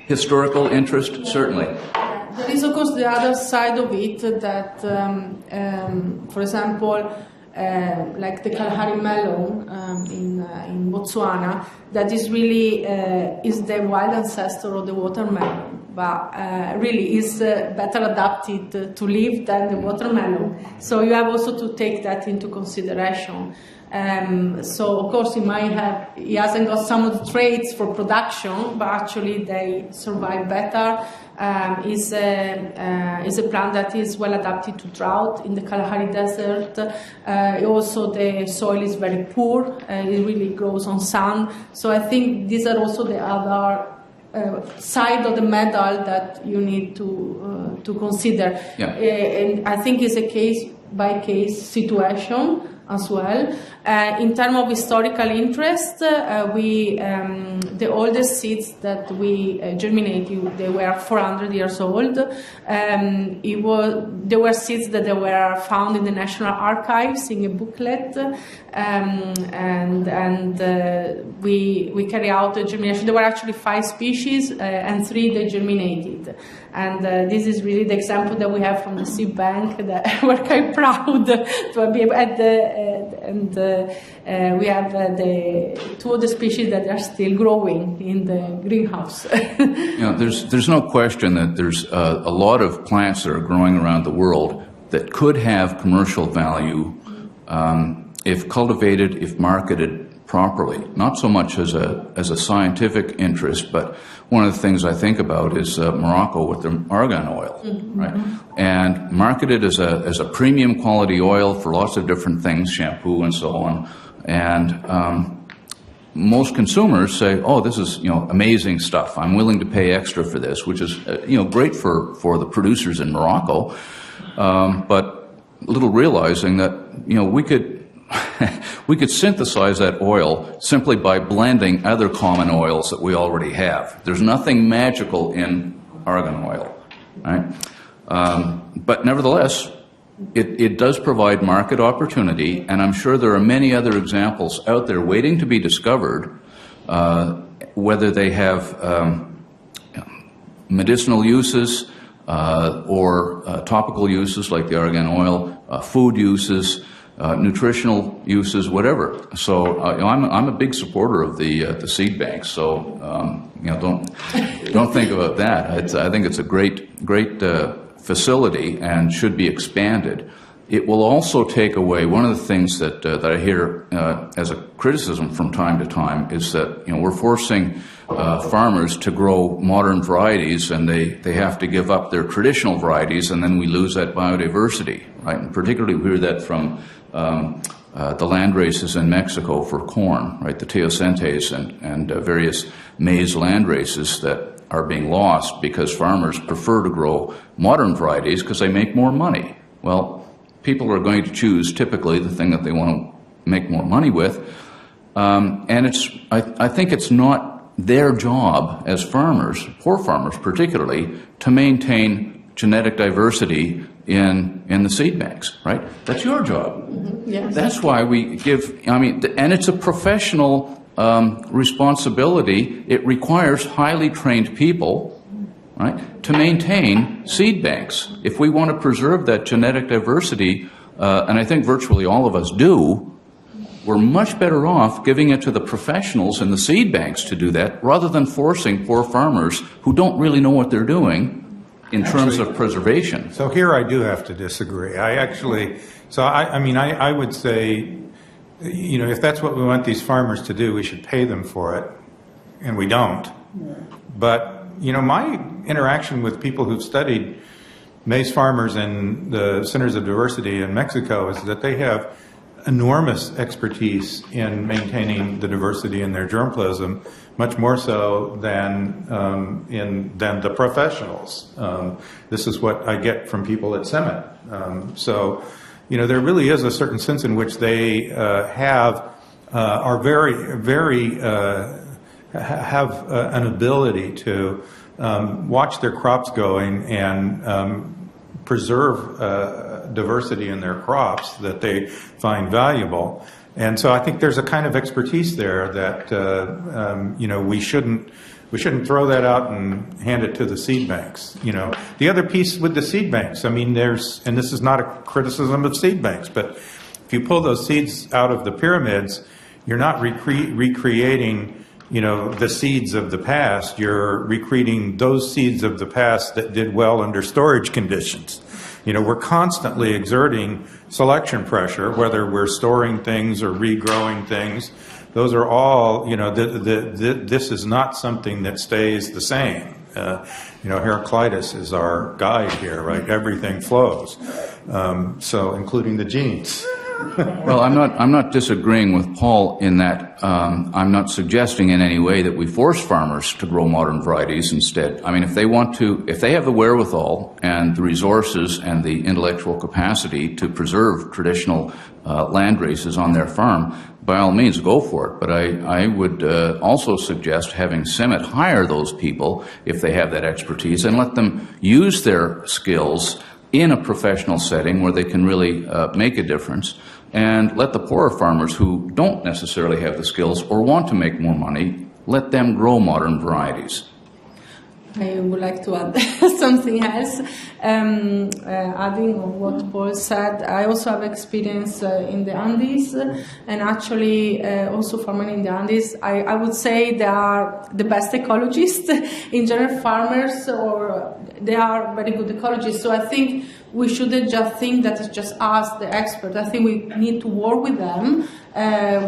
historical interest, certainly. There is, of course, the other side of it that, for example, like the Kalahari melon in Botswana, that is really is the wild ancestor of the watermelon, but really is better adapted to live than the watermelon. So you have also to take that into consideration. So of course he hasn't got some of the traits for production, but actually they survive better. Is a plant that is well adapted to drought in the Kalahari Desert. Also the soil is very poor. It really grows on sand. So I think these are also the other side of the medal that you need to consider. Yeah. And I think it's a case by case situation as well. In terms of historical interest, the oldest seeds that we germinated, they were 400 years old. They were seeds that they were found in the National Archives in a booklet, and we carry out the germination. There were actually 5 species, and 3 they germinated. And this is really the example that we have from the seed bank that we're quite proud to be able we have the 2 of the species that are still growing in the greenhouse. There's no question that there's a lot of plants that are growing around the world that could have commercial value if cultivated, if marketed properly. Not so much as a scientific interest, but one of the things I think about is Morocco with their argan oil, right? And marketed as a premium quality oil for lots of different things, shampoo and so on. And most consumers say, "Oh, this is amazing stuff. I'm willing to pay extra for this," which is great for the producers in Morocco, but little realizing that we could synthesize that oil simply by blending other common oils that we already have. There's nothing magical in argan oil, right? But nevertheless, it does provide market opportunity, and I'm sure there are many other examples out there waiting to be discovered, whether they have medicinal uses or topical uses like the argan oil, food uses, nutritional uses, whatever. So I'm a big supporter of the seed banks. So don't think about that. I think it's a great facility and should be expanded. It will also take away one of the things that I hear as a criticism from time to time is that we're forcing farmers to grow modern varieties, and they have to give up their traditional varieties, and then we lose that biodiversity, right? And particularly we hear that from the land races in Mexico for corn, right? The teosentes and various maize land races that are being lost because farmers prefer to grow modern varieties because they make more money. Well, people are going to choose typically the thing that they want to make more money with. And I think it's not their job as farmers, poor farmers particularly, to maintain genetic diversity in the seed banks, right? That's your job. Yes. That's why we give, and it's a professional responsibility. It requires highly trained people, right, to maintain seed banks. If we want to preserve that genetic diversity, and I think virtually all of us do, we're much better off giving it to the professionals in the seed banks to do that rather than forcing poor farmers who don't really know what they're doing in terms of preservation. So here I do have to disagree. I would say, if that's what we want these farmers to do, we should pay them for it, and we don't. But, my interaction with people who've studied maize farmers and the Centers of Diversity in Mexico is that they have enormous expertise in maintaining the diversity in their germplasm, much more so than the professionals. This is what I get from people at Summit. There really is a certain sense in which they have an ability to watch their crops going and preserve diversity in their crops that they find valuable. And so I think there's a kind of expertise there that we shouldn't throw that out and hand it to the seed banks. The other piece with the seed banks, and this is not a criticism of seed banks, but if you pull those seeds out of the pyramids, you're not recreating the seeds of the past. You're recreating those seeds of the past that did well under storage conditions. We're constantly exerting selection pressure, whether we're storing things or regrowing things. Those are all, this is not something that stays the same. Heraclitus is our guide here, right? Everything flows. So including the genes. Well, I'm not disagreeing with Paul in that I'm not suggesting in any way that we force farmers to grow modern varieties instead. If they have the wherewithal and the resources and the intellectual capacity to preserve traditional land races on their farm, by all means, go for it. But I would also suggest having Summit hire those people if they have that expertise and let them use their skills in a professional setting where they can really make a difference, and let the poorer farmers who don't necessarily have the skills or want to make more money, let them grow modern varieties. I would like to add something else. Adding on what Paul said, I also have experience in the Andes, and actually also farming in the Andes. I would say they are the best ecologists. In general, farmers, or they are very good ecologists. So I think we shouldn't just think that it's just us, the experts. I think we need to work with them.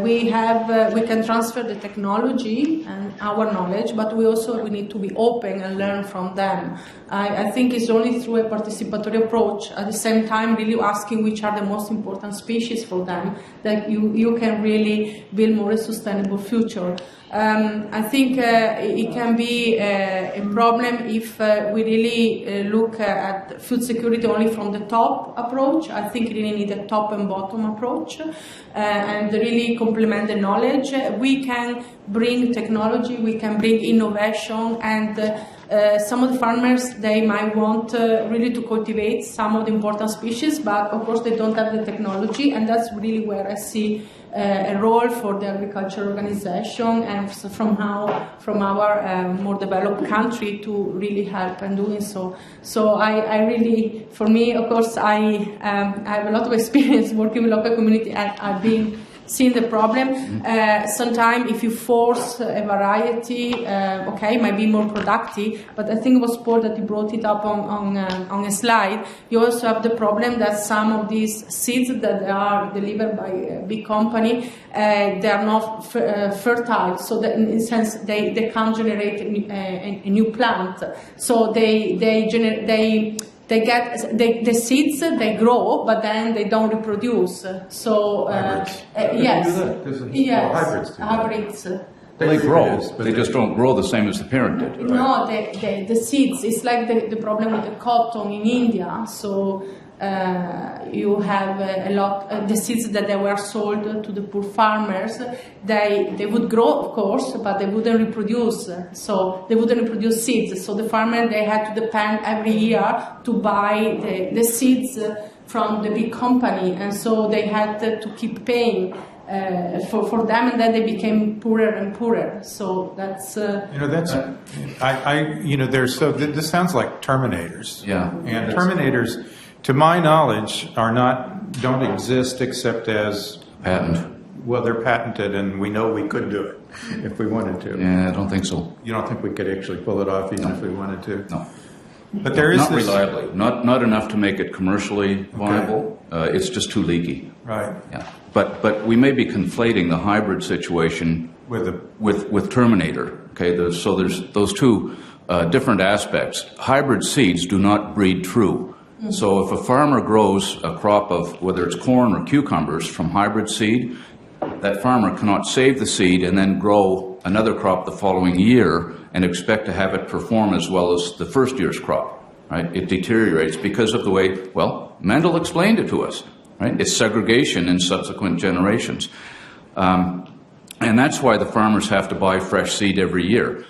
We can transfer the technology and our knowledge, but we need to be open and learn from them. I think it's only through a participatory approach, at the same time really asking which are the most important species for them, that you can really build more a sustainable future. I think it can be a problem if we really look at food security only from the top approach. I think we really need a top and bottom approach and really complement the knowledge. We can bring technology, we can bring innovation, and some of the farmers, they might want really to cultivate some of the important species, but of course they don't have the technology, and that's really where I see a role for the agriculture organization and from our more developed country to really help in doing so. So I really, for me, of course, I have a lot of experience working with local community, and I've been seeing the problem. Sometimes if you force a variety, it might be more productive, but I think it was Paul that you brought it up on a slide. You also have the problem that some of these seeds that are delivered by a big company, they are not fertile, so that in a sense they can't generate a new plant. So the seeds, they grow, but then they don't reproduce. So Hybrids. yes, Hybrids do that. hybrids. They grow. It is, but They just don't grow the same as the parent did. No, the seeds, it's like the problem with the cotton in India. So you have a lot, the seeds that they were sold to the poor farmers, they would grow, of course, but they wouldn't reproduce. So they wouldn't reproduce seeds. So the farmer, they had to depend every year to buy the seeds from the big company. And so they had to keep paying for them, and then they became poorer and poorer. So that's this sounds like Terminators. Yeah. And Terminators, to my knowledge, don't exist except as Patent. well. They're patented, and we know we could do it if we wanted to. Yeah, I don't think so. You don't think we could actually pull it off even if we wanted to? No. But there is Not this, reliably. Not enough to make it commercially viable. It's just too leaky. right? Yeah. But we may be conflating the hybrid situation with Terminator. Okay. So there's those two different aspects. Hybrid seeds do not breed true. So if a farmer grows a crop of whether it's corn or cucumbers from hybrid seed, that farmer cannot save the seed and then grow another crop the following year and expect to have it perform as well as the first year's crop, right? It deteriorates because of the way, well, Mendel explained it to us, right? It's segregation in subsequent generations. And that's why the farmers have to buy fresh seed every year.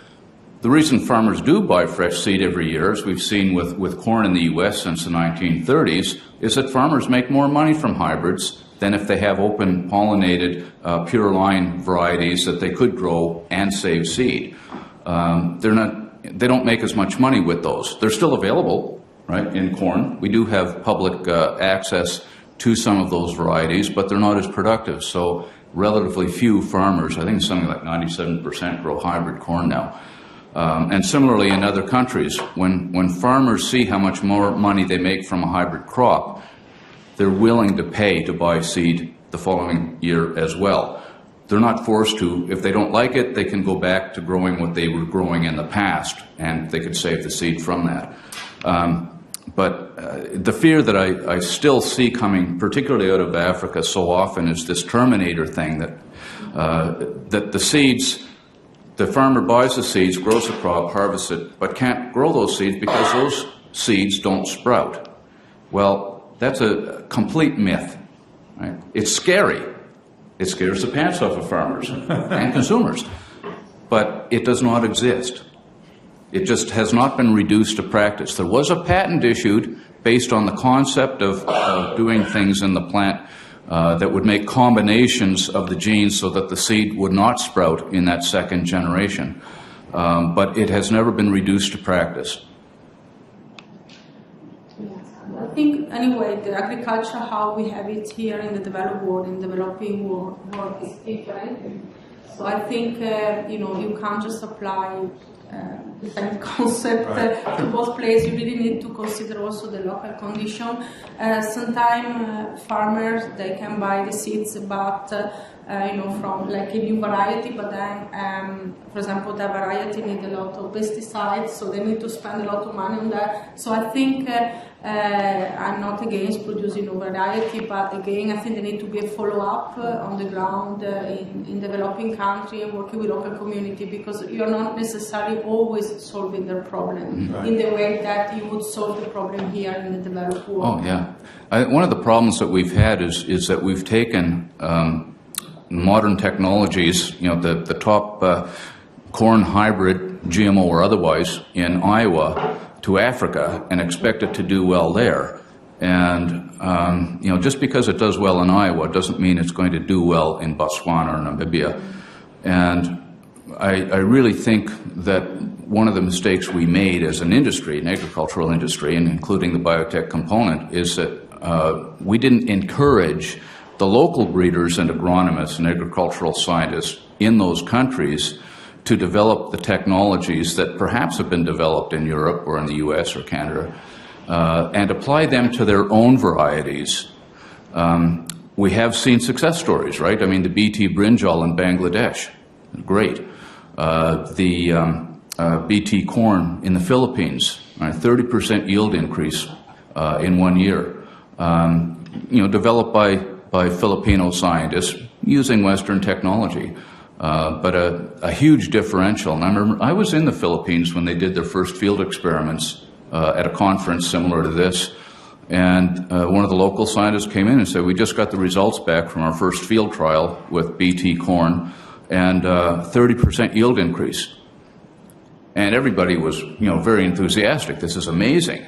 The reason farmers do buy fresh seed every year, as we've seen with corn in the U.S. since the 1930s, is that farmers make more money from hybrids than if they have open pollinated pure line varieties that they could grow and save seed. They don't make as much money with those. They're still available, right, in corn. We do have public access to some of those varieties, but they're not as productive. So relatively few farmers, I think something like 97% grow hybrid corn now. And similarly in other countries, when farmers see how much more money they make from a hybrid crop, they're willing to pay to buy seed the following year as well. They're not forced to. If they don't like it, they can go back to growing what they were growing in the past, and they could save the seed from that. But the fear that I still see coming, particularly out of Africa so often, is this Terminator thing that the seeds, the farmer buys the seeds, grows the crop, harvests it, but can't grow those seeds because those seeds don't sprout. Well, that's a complete myth. Right? It's scary. It scares the pants off of farmers and consumers. But it does not exist. It just has not been reduced to practice. There was a patent issued based on the concept of doing things in the plant that would make combinations of the genes so that the seed would not sprout in that second generation. But it has never been reduced to practice. I think, anyway, the agriculture, how we have it here in the developed world, in the developing world is different. So I think, you can't just apply the same concept to both places. You really need to consider also the local condition. Sometimes farmers, they can buy the seeds, but from like a new variety, but then, for example, that variety needs a lot of pesticides, so they need to spend a lot of money on that. So I think I'm not against producing a variety, but again, I think there need to be a follow-up on the ground in developing country and working with local community, because you're not necessarily always solving their problem in the way that you would solve the problem here in the developed world. Oh, yeah. One of the problems that we've had is that we've taken modern technologies, the top corn hybrid, GMO or otherwise, in Iowa to Africa and expect it to do well there. And, just because it does well in Iowa doesn't mean it's going to do well in Botswana or Namibia. And I really think that one of the mistakes we made as an industry, an agricultural industry, and including the biotech component, is that we didn't encourage the local breeders and agronomists and agricultural scientists in those countries to develop the technologies that perhaps have been developed in Europe or in the US or Canada and apply them to their own varieties. We have seen success stories, right? I mean, the BT brinjal in Bangladesh, great. The BT corn in the Philippines, right? 30% yield increase in 1 year. Developed by Filipino scientists using Western technology. but a huge differential. And I remember I was in the Philippines when they did their first field experiments at a conference similar to this. And one of the local scientists came in and said, we just got the results back from our first field trial with BT corn, and 30% yield increase. And everybody was, very enthusiastic. This is amazing.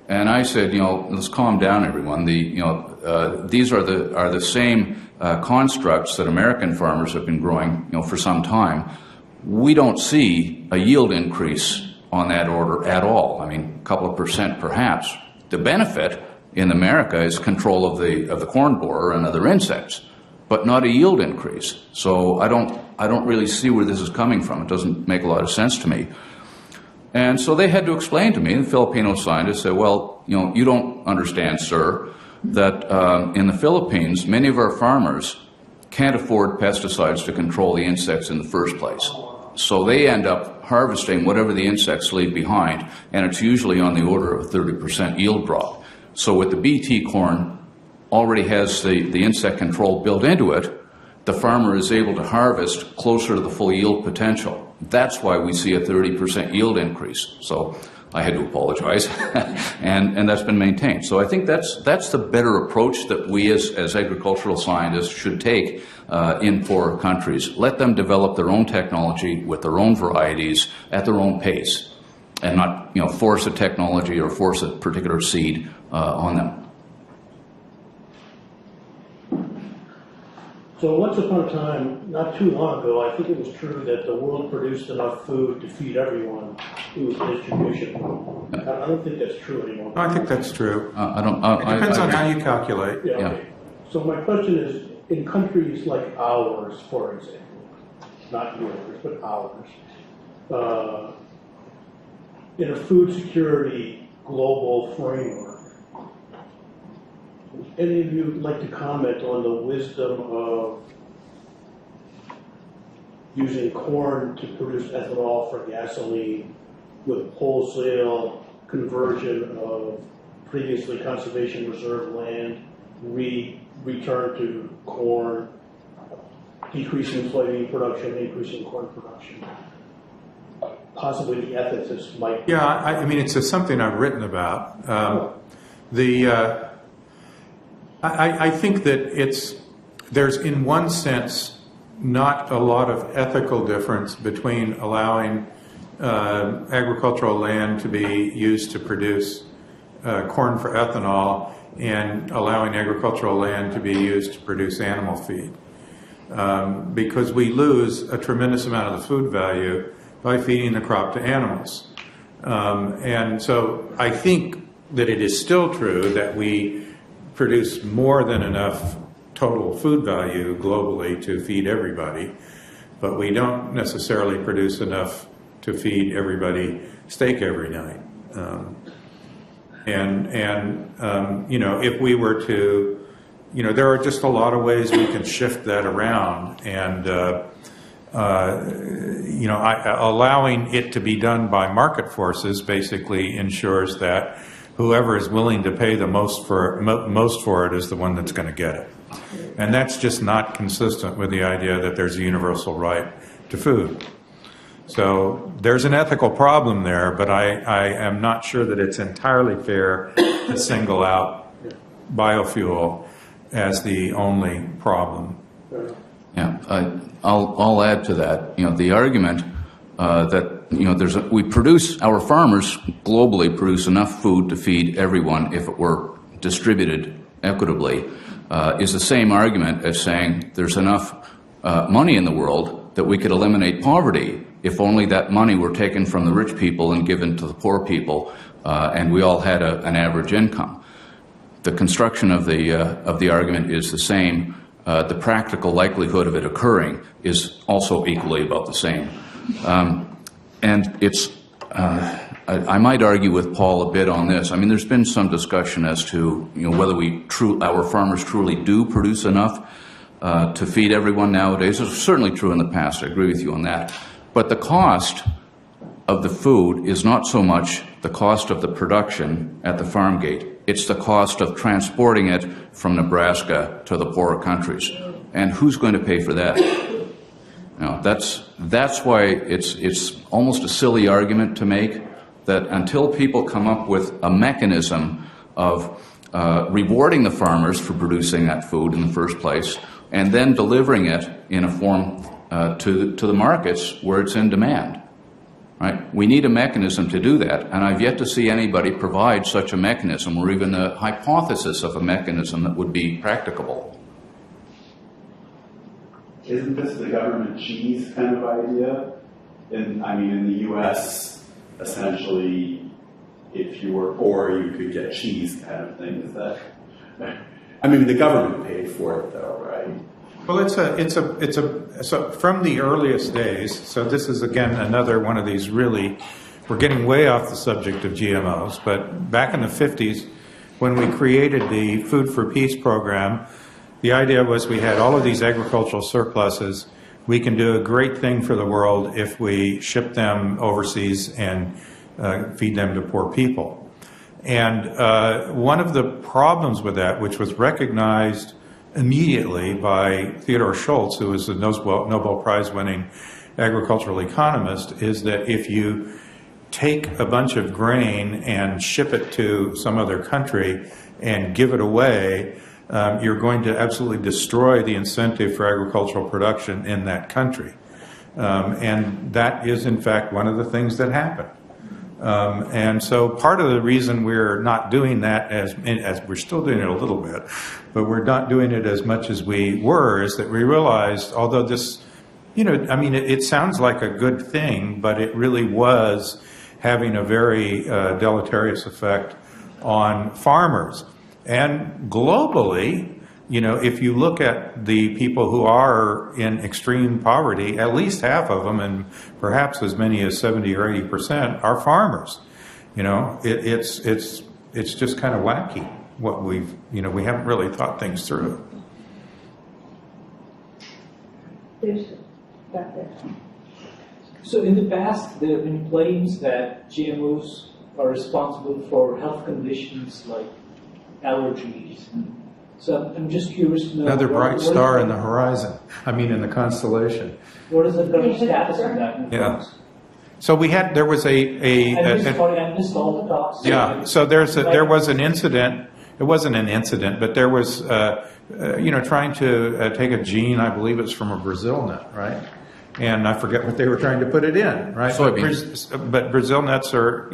And I said, let's calm down, everyone. These are the same constructs that American farmers have been growing, for some time. We don't see a yield increase on that order at all. I mean, a couple of percent perhaps. The benefit in America is control of the corn borer and other insects, but not a yield increase. So I don't really see where this is coming from. It doesn't make a lot of sense to me. And so they had to explain to me, the Filipino scientists said, well, you don't understand, sir, that in the Philippines, many of our farmers can't afford pesticides to control the insects in the first place. So they end up harvesting whatever the insects leave behind, and it's usually on the order of a 30% yield drop. So with the BT corn already has the insect control built into it, the farmer is able to harvest closer to the full yield potential. That's why we see a 30% yield increase. So I had to apologize, and that's been maintained. So I think that's the better approach that we as agricultural scientists should take in poor countries. Let them develop their own technology with their own varieties at their own pace, and not force a technology or force a particular seed on them. So once upon a time, not too long ago, I think it was true that the world produced enough food to feed everyone through distribution. I don't think that's true anymore. I think that's true. It It depends on how you calculate. Yeah, okay. So my question is, in countries like ours, for example, not yours, but ours, in a food security global framework, would any of you like to comment on the wisdom of using corn to produce ethanol for gasoline with wholesale conversion of previously conservation reserve land, return to corn, decreasing soybean production, increasing corn production? Possibly the ethicists might. Yeah, I mean, it's something I've written about. I think that there's in one sense not a lot of ethical difference between allowing agricultural land to be used to produce corn for ethanol and allowing agricultural land to be used to produce animal feed. Because we lose a tremendous amount of the food value by feeding the crop to animals. And so I think that it is still true that we produce more than enough total food value globally to feed everybody, but we don't necessarily produce enough to feed everybody steak every night. If we were to, there are just a lot of ways we can shift that around, and allowing it to be done by market forces basically ensures that whoever is willing to pay the most for it is the one that's going to get it. And that's just not consistent with the idea that there's a universal right to food. So there's an ethical problem there, but I am not sure that it's entirely fair to single out biofuel as the only problem. Yeah, I'll add to that. The argument that our farmers globally produce enough food to feed everyone if it were distributed equitably, is the same argument as saying there's enough money in the world that we could eliminate poverty if only that money were taken from the rich people and given to the poor people, and we all had an average income. The construction of the argument is the same. The practical likelihood of it occurring is also equally about the same. And it's, I might argue with Paul a bit on this. I mean, there's been some discussion as to whether our farmers truly do produce enough to feed everyone nowadays. It's certainly true in the past. I agree with you on that. But the cost of the food is not so much the cost of the production at the farm gate. It's the cost of transporting it from Nebraska to the poorer countries. And who's going to pay for that? You know, that's why it's almost a silly argument to make that until people come up with a mechanism of rewarding the farmers for producing that food in the first place, and then delivering it in a form to the markets where it's in demand. Right? We need a mechanism to do that, and I've yet to see anybody provide such a mechanism or even a hypothesis of a mechanism that would be practicable. Isn't this the government cheese kind of idea? In the U.S., essentially, if you were poor, you could get cheese kind of thing. Is that? I mean, the government paid for it, though, right? Well, so from the earliest days, so this is again another one of these really, we're getting way off the subject of GMOs, but back in the 50s, when we created the Food for Peace program, the idea was we had all of these agricultural surpluses. We can do a great thing for the world if we ship them overseas and feed them to poor people. And one of the problems with that, which was recognized immediately by Theodore Schultz, who was a Nobel Prize-winning agricultural economist, is that if you take a bunch of grain and ship it to some other country and give it away, you're going to absolutely destroy the incentive for agricultural production in that country. And that is, in fact, one of the things that happened. And so part of the reason we're not doing that as we're still doing it a little bit, but we're not doing it as much as we were, is that we realized, although this, it sounds like a good thing, but it really was having a very deleterious effect on farmers. And globally, if you look at the people who are in extreme poverty, at least half of them, and perhaps as many as 70 or 80%, are farmers. It's just kind of wacky what we haven't really thought things through. So in the past, there have been claims that GMOs are responsible for health conditions like allergies. So I'm just curious to know. Another bright star in the horizon. In the constellation. What is the current status of that? Yeah. So there was I missed all the talks. Yeah. So there was an incident. It wasn't an incident, but there was, trying to take a gene. I believe it's from a Brazil nut, right? And I forget what they were trying to put it in, right? Soybeans. But Brazil nuts are,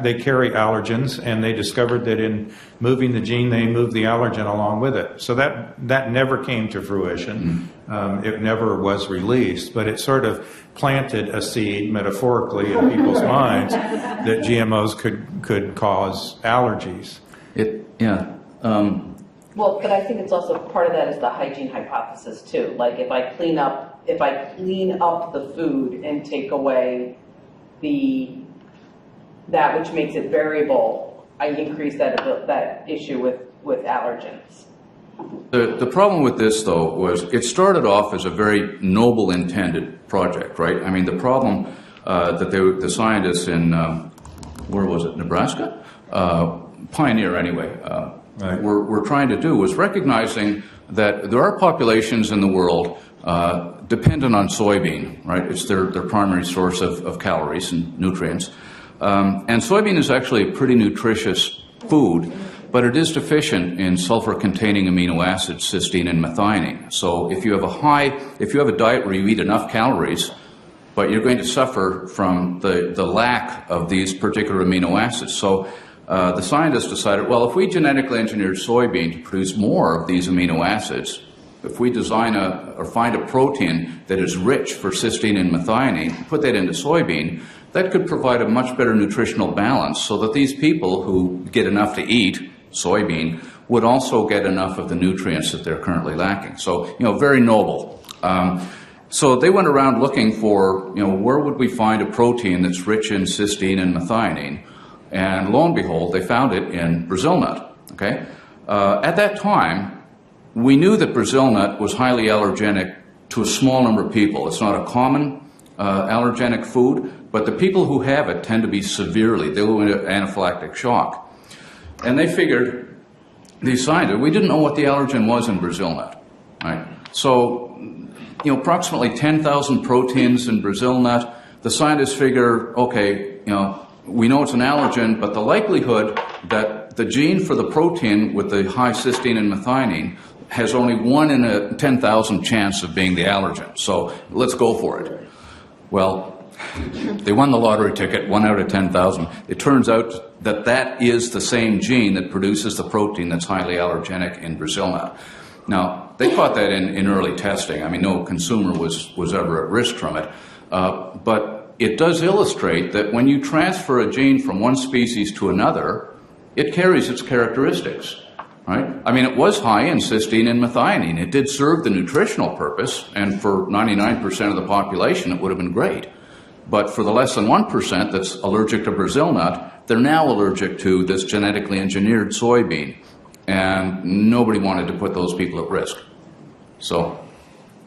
they carry allergens, and they discovered that in moving the gene, they moved the allergen along with it. So that never came to fruition. It never was released, but it sort of planted a seed, metaphorically, in people's minds that GMOs could cause allergies. Well, but I think it's also part of that is the hygiene hypothesis too. Like if I clean up the food and take away that which makes it variable, I increase that issue with allergens. The problem with this, though, was it started off as a very noble intended project, right? The problem that the scientists in, where was it, Nebraska? Pioneer, anyway, were trying to do was recognizing that there are populations in the world dependent on soybean, right? It's their primary source of calories and nutrients. And soybean is actually a pretty nutritious food, but it is deficient in sulfur-containing amino acids, cysteine and methionine. So if you have a diet where you eat enough calories, but you're going to suffer from the lack of these particular amino acids. So the scientists decided, well, if we genetically engineered soybean to produce more of these amino acids, if we design or find a protein that is rich for cysteine and methionine, put that into soybean, that could provide a much better nutritional balance so that these people who get enough to eat soybean would also get enough of the nutrients that they're currently lacking. So, very noble. So they went around looking for, where would we find a protein that's rich in cysteine and methionine? And lo and behold, they found it in Brazil nut, okay? At that time, we knew that Brazil nut was highly allergenic to a small number of people. It's not a common allergenic food, but the people who have it tend to be severely, they go into anaphylactic shock. And they figured, these scientists, we didn't know what the allergen was in Brazil nut, right? So, approximately 10,000 proteins in Brazil nut. The scientists figure, okay, we know it's an allergen, but the likelihood that the gene for the protein with the high cysteine and methionine has only 1 in a 10,000 chance of being the allergen. So let's go for it. Well, they won the lottery ticket, 1 out of 10,000. It turns out that that is the same gene that produces the protein that's highly allergenic in Brazil nut. Now, they caught that in early testing. I mean, no consumer was ever at risk from it. But it does illustrate that when you transfer a gene from one species to another, it carries its characteristics. Right? I mean, it was high in cysteine and methionine. It did serve the nutritional purpose, and for 99% of the population, it would have been great. But for the less than 1% that's allergic to Brazil nut, they're now allergic to this genetically engineered soybean. And nobody wanted to put those people at risk. So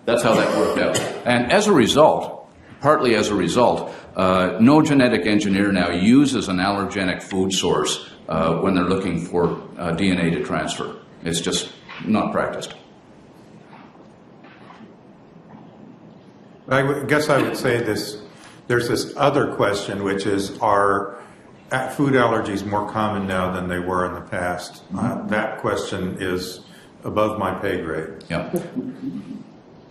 that's how that worked out. And as a result, partly as a result, no genetic engineer now uses an allergenic food source when they're looking for DNA to transfer. It's just not practiced. Guess I would say this. There's this other question, which is, are food allergies more common now than they were in the past? That question is above my pay grade. Yeah.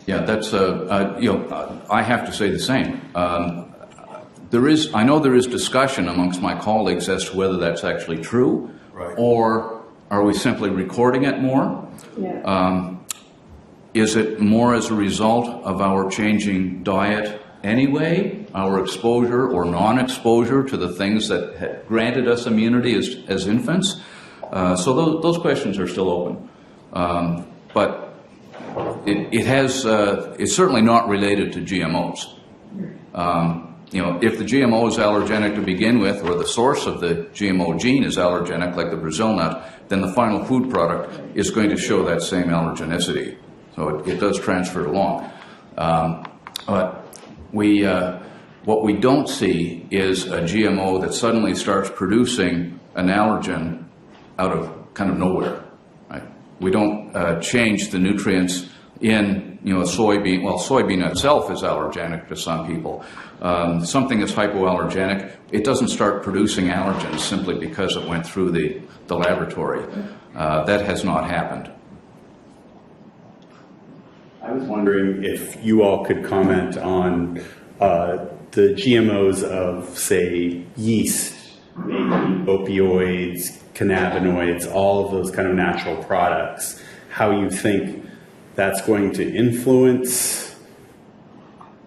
Yeah, that's, I have to say the same. I know there is discussion amongst my colleagues as to whether that's actually true, right, or are we simply recording it more? Yeah. Is it more as a result of our changing diet anyway, our exposure or non-exposure to the things that had granted us immunity as infants? So those questions are still open. But it's certainly not related to GMOs. If the GMO is allergenic to begin with, or the source of the GMO gene is allergenic, like the Brazil nut, then the final food product is going to show that same allergenicity. So it does transfer it along. But what we don't see is a GMO that suddenly starts producing an allergen out of kind of nowhere. Right? We don't change the nutrients in a soybean. Well, soybean itself is allergenic to some people. Something that's hypoallergenic, it doesn't start producing allergens simply because it went through the laboratory. That has not happened. I was wondering if you all could comment on the GMOs of, say, yeast, maybe opioids, cannabinoids, all of those kind of natural products, how you think that's going to influence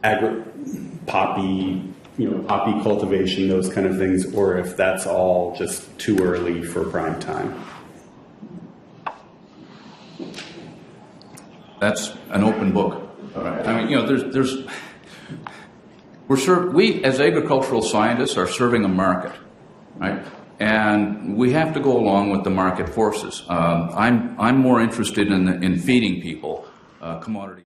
poppy cultivation, those kind of things, or if that's all just too early for prime time. That's an open book. All right. I mean, we as agricultural scientists are serving a market, right? And we have to go along with the market forces. I'm more interested in feeding people commodity.